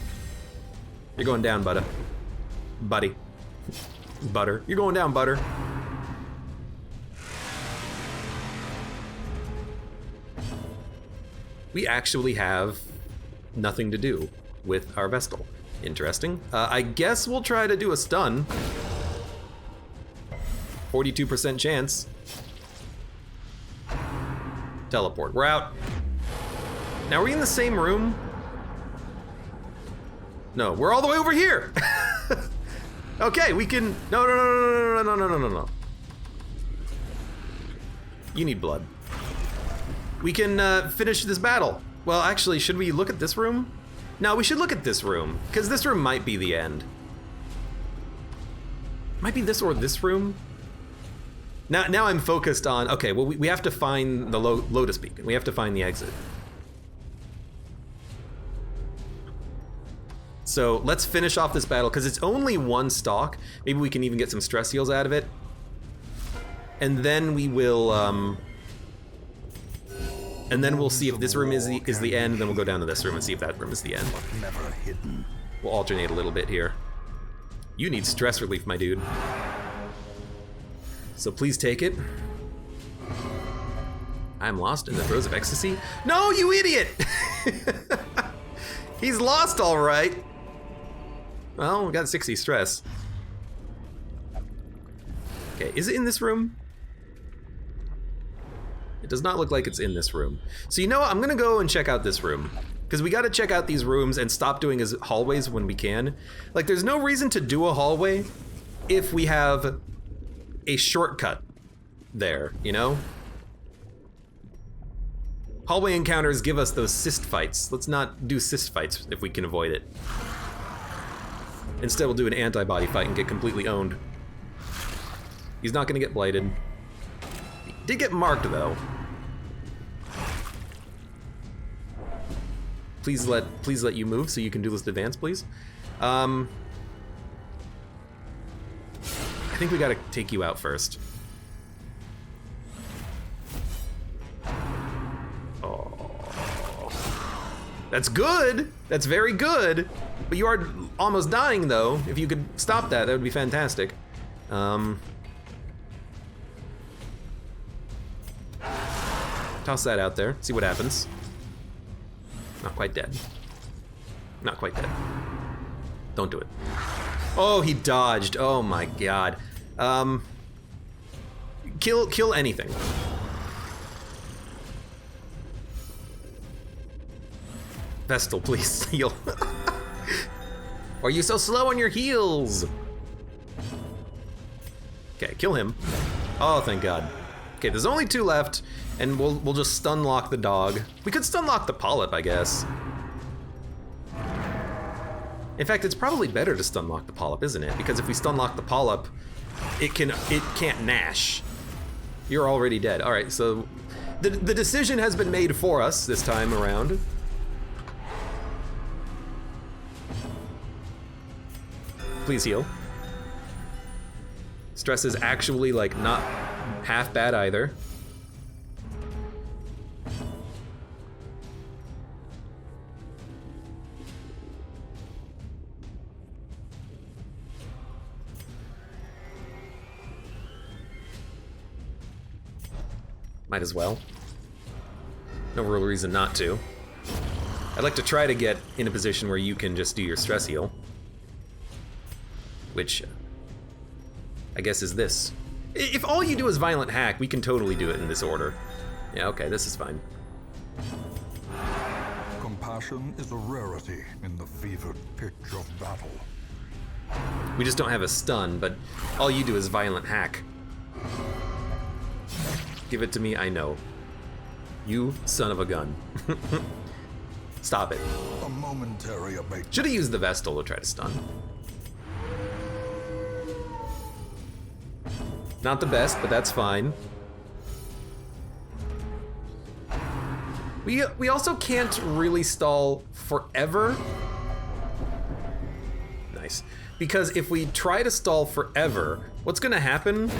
You're going down, buddy. Butter. You're going down, butter. We actually have nothing to do with our Vestal. Interesting. I guess we'll try to do a stun. 42% chance. Teleport. We're out. Now, are we in the same room? No, we're all the way over here. Okay, we can. No. You need blood. We can finish this battle. Well, actually, should we look at this room? No, we should look at this room, because this room might be the end. Might be this or this room. Now I'm focused on, okay, well, we have to find the Lotus Beacon. We have to find the exit. So let's finish off this battle, because it's only 1 stock. Maybe we can even get some stress heals out of it. And then we will, and then we'll see if this room is the end, and then we'll go down to this room and see if that room is the end. Never hidden. We'll alternate a little bit here. You need stress relief, my dude. So please take it. I'm lost in the throes of ecstasy. No, you idiot! He's lost, all right. Well, we got 60 stress. Okay, is it in this room? It does not look like it's in this room. So you know what? I'm gonna go and check out this room. Because we gotta check out these rooms and stop doing his hallways when we can. Like, there's no reason to do a hallway if we have a shortcut there, you know? Hallway encounters give us those cyst fights. Let's not do cyst fights if we can avoid it. Instead, we'll do an antibody fight and get completely owned. He's not gonna get blighted. He did get marked, though. Please let you move so you can do this advance, please. I think we gotta take you out first. Oh. That's good! That's very good! But you are almost dying, though. If you could stop that, that would be fantastic. Toss that out there, see what happens. Not quite dead. Not quite dead. Don't do it. Oh, he dodged. Oh my god. Kill anything. Vestal, please heal. Why are you so slow on your heals? Okay, kill him. Oh, thank god. Okay, there's only 2 left, and we'll just stun lock the dog. We could stun lock the polyp, I guess. In fact, it's probably better to stun lock the polyp, isn't it? Because if we stun lock the polyp, it can't gnash. You're already dead. All right, so the decision has been made for us this time around. Please heal. Stress is actually like not half bad either. Might as well. No real reason not to. I'd like to try to get in a position where you can just do your stress heal. Which, I guess is this. If all you do is violent hack, we can totally do it in this order. Yeah, okay, this is fine. Compassion is a rarity in the fevered pitch of battle. We just don't have a stun, but all you do is violent hack. Give it to me, I know. You son of a gun. Stop it. A momentary abatement. Should have used the Vestal to try to stun. Not the best, but that's fine. We also can't really stall forever. Nice. Because if we try to stall forever, what's gonna happen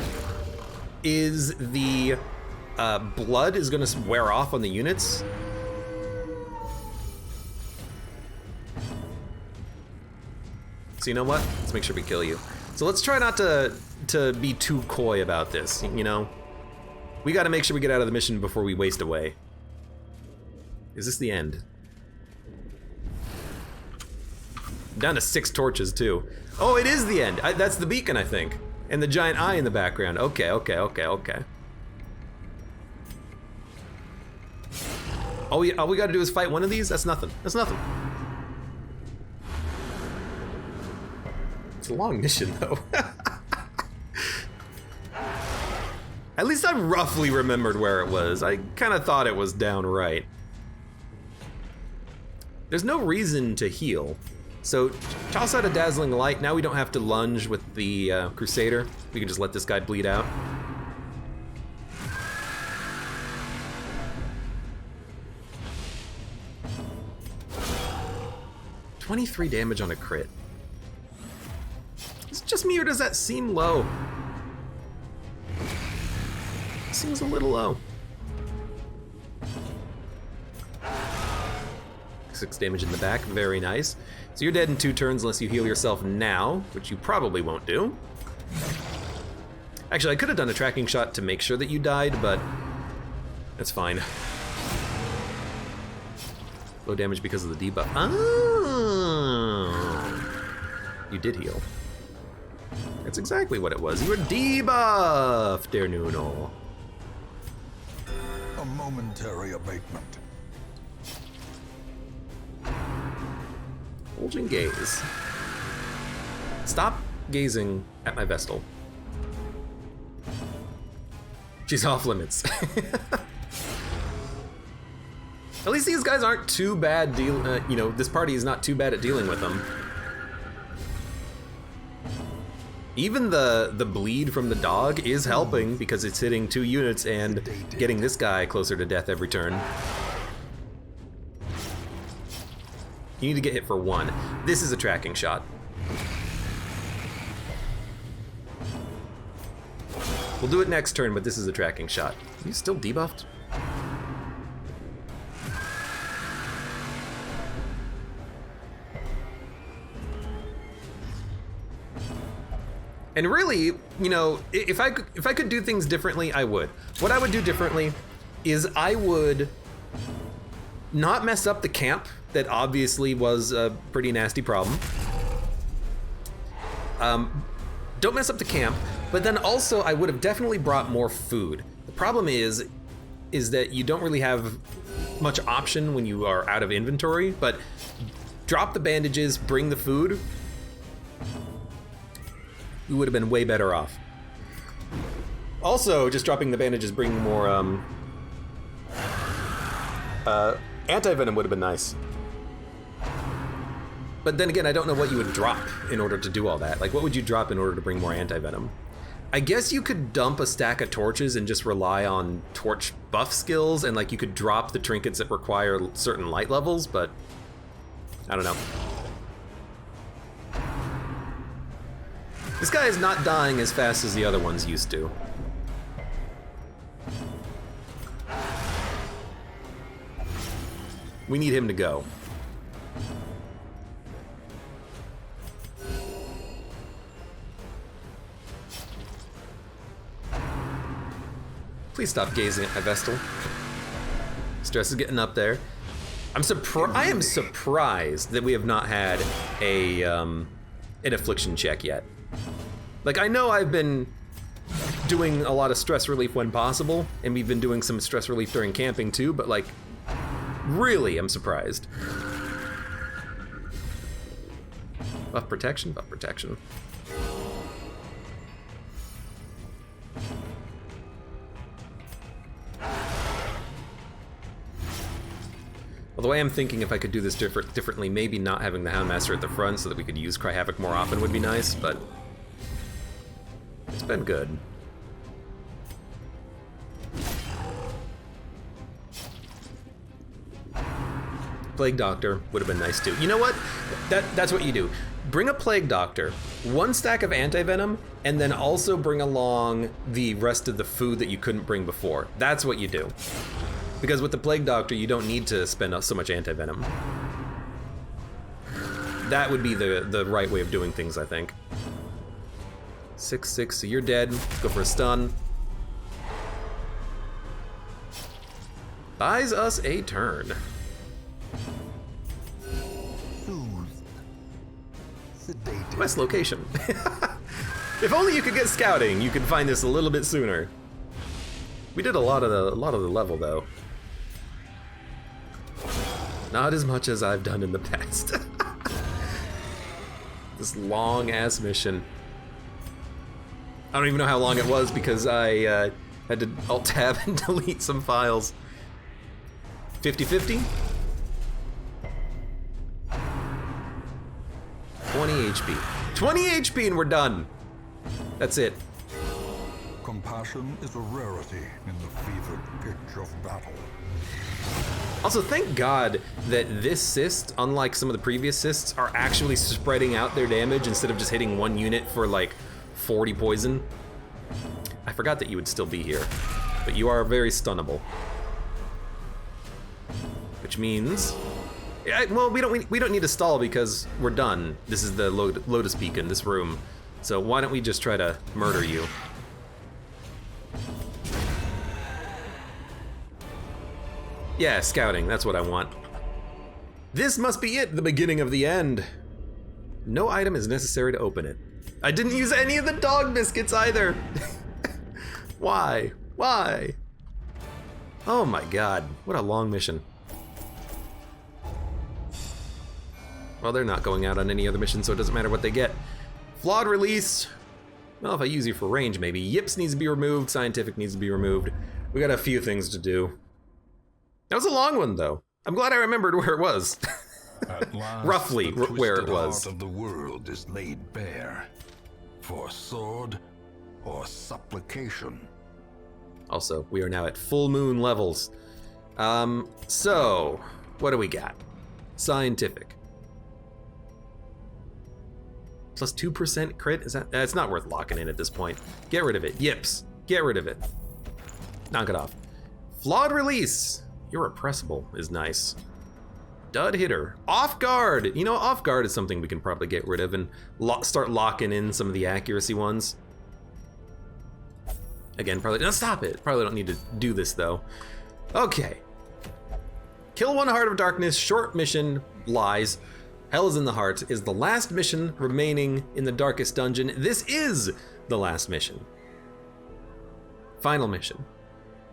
is the blood is gonna wear off on the units. So you know what? Let's make sure we kill you. So let's try not to be too coy about this, you know? We gotta make sure we get out of the mission before we waste away. Is this the end? I'm down to 6 torches too. Oh, it is the end. That's the beacon, I think. And the giant eye in the background. Okay. All we gotta do is fight one of these? That's nothing. That's nothing. It's a long mission, though. At least I roughly remembered where it was. I kind of thought it was down right. There's no reason to heal. So, toss out a dazzling light. Now we don't have to lunge with the Crusader. We can just let this guy bleed out. $23 damage on a crit. Is it just me or does that seem low? Seems a little low. 6 damage in the back, very nice. So you're dead in 2 turns unless you heal yourself now, which you probably won't do. Actually, I could have done a tracking shot to make sure that you died, but that's fine. Low damage because of the debuff. Oh, you did heal. That's exactly what it was. You were debuffed, Der Nuno. A momentary abatement. Bulging gaze. Stop gazing at my Vestal. She's off limits. At least these guys aren't too bad this party is not too bad at dealing with them. Even the bleed from the dog is helping because it's hitting 2 units and getting this guy closer to death every turn. You need to get hit for 1. This is a tracking shot. We'll do it next turn, but this is a tracking shot. Are you still debuffed? And really, you know, if I could do things differently, I would. What I would do differently is I would not mess up the camp that obviously was a pretty nasty problem. Don't mess up the camp, but then also I would have definitely brought more food. The problem is that you don't really have much option when you are out of inventory, but drop the bandages, bring the food. We would have been way better off. Also, just dropping the bandages, bringing more anti-venom would have been nice. But then again, I don't know what you would drop in order to do all that. Like, what would you drop in order to bring more anti-venom? I guess you could dump a stack of torches and just rely on torch buff skills, and like you could drop the trinkets that require certain light levels, but I don't know. This guy is not dying as fast as the other ones used to. We need him to go. Please stop gazing at my Vestal. Stress is getting up there. I am surprised that we have not had an affliction check yet. Like, I know I've been doing a lot of stress relief when possible, and we've been doing some stress relief during camping too, but like, really, I'm surprised. Buff protection, buff protection. Although I am thinking if I could do this differently, maybe not having the Houndmaster at the front so that we could use Cry Havoc more often would be nice, but it's been good. Plague Doctor would have been nice too. You know what? That's what you do. Bring a Plague Doctor, one stack of anti-venom, and then also bring along the rest of the food that you couldn't bring before. That's what you do. Because with the Plague Doctor, you don't need to spend so much anti-venom. That would be the right way of doing things, I think. 6/6, so you're dead. Let's go for a stun. Buys us a turn. West location. If only you could get scouting, you could find this a little bit sooner. We did a lot of the level though. Not as much as I've done in the past. This long ass mission. I don't even know how long it was because I had to alt tab and delete some files. 50-50? 20 HP. 20 HP and we're done. That's it. Compassion is a rarity in the fevered pitch of battle. Also, thank God that this cyst, unlike some of the previous cysts, are actually spreading out their damage instead of just hitting one unit for like 40 poison. I forgot that you would still be here, but you are very stunnable. Which means, well, we don't need to stall because we're done. This is the Lotus Beacon, this room. So why don't we just try to murder you? Yeah, scouting, that's what I want. This must be it, the beginning of the end. No item is necessary to open it. I didn't use any of the dog biscuits either. Why? Why? Oh my God, what a long mission. Well, they're not going out on any other mission, so it doesn't matter what they get. Flawed release. Well, if I use you for range, maybe. Yips needs to be removed, Scientific needs to be removed. We got a few things to do. That was a long one, though. I'm glad I remembered where it was. At last, roughly the where it was. Heart of the world is laid bare for sword or supplication. Also, we are now at full moon levels. So what do we got? Scientific. Plus 2% crit? Is that? It's not worth locking in at this point. Get rid of it. Yips. Get rid of it. Knock it off. Flawed release. Irrepressible is nice. Dud hitter. Off guard. You know, off guard is something we can probably get rid of and start locking in some of the accuracy ones. Again, probably, no, stop it. Probably don't need to do this though. Okay. Kill one Heart of Darkness, short mission, lies. Hell is in the Heart is the last mission remaining in the darkest dungeon. This is the last mission. Final mission.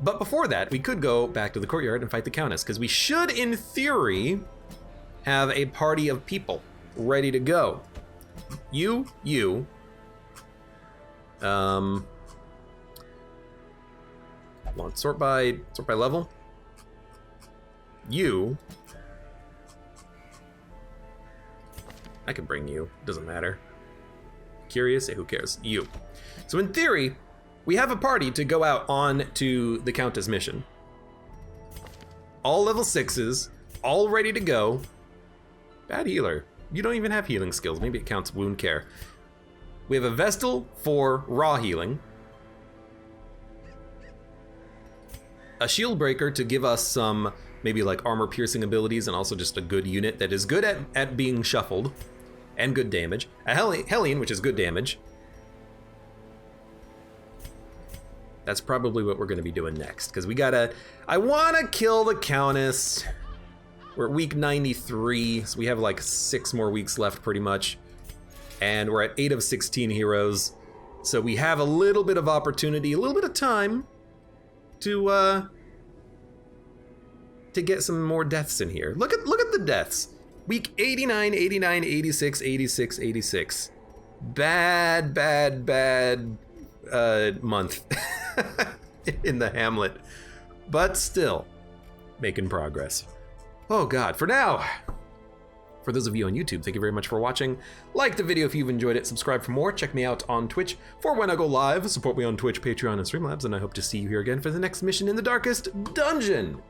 But before that, we could go back to the courtyard and fight the Countess, because we should, in theory, have a party of people ready to go. You. Sort by level. You. I can bring you, doesn't matter. Curious? Who cares? You. So in theory, we have a party to go out on to the Countess mission. All level 6s, all ready to go. Bad healer. You don't even have healing skills. Maybe it counts wound care. We have a Vestal for raw healing. A shield breaker to give us some maybe like armor piercing abilities and also just a good unit that is good at being shuffled and good damage. A Hellion, which is good damage. That's probably what we're gonna be doing next, because I wanna kill the Countess. We're at week 93, so we have like 6 more weeks left pretty much. And we're at 8 of 16 heroes. So we have a little bit of opportunity, a little bit of time to get some more deaths in here. Look at the deaths. Week 89, 89, 86, 86, 86. Bad month in the Hamlet, but still making progress. Oh God, for now. For those of you on YouTube, thank you very much for watching. Like the video if you've enjoyed it, subscribe for more, check me out on Twitch for when I go live, support me on Twitch, Patreon, and Streamlabs, and I hope to see you here again for the next mission in the darkest dungeon.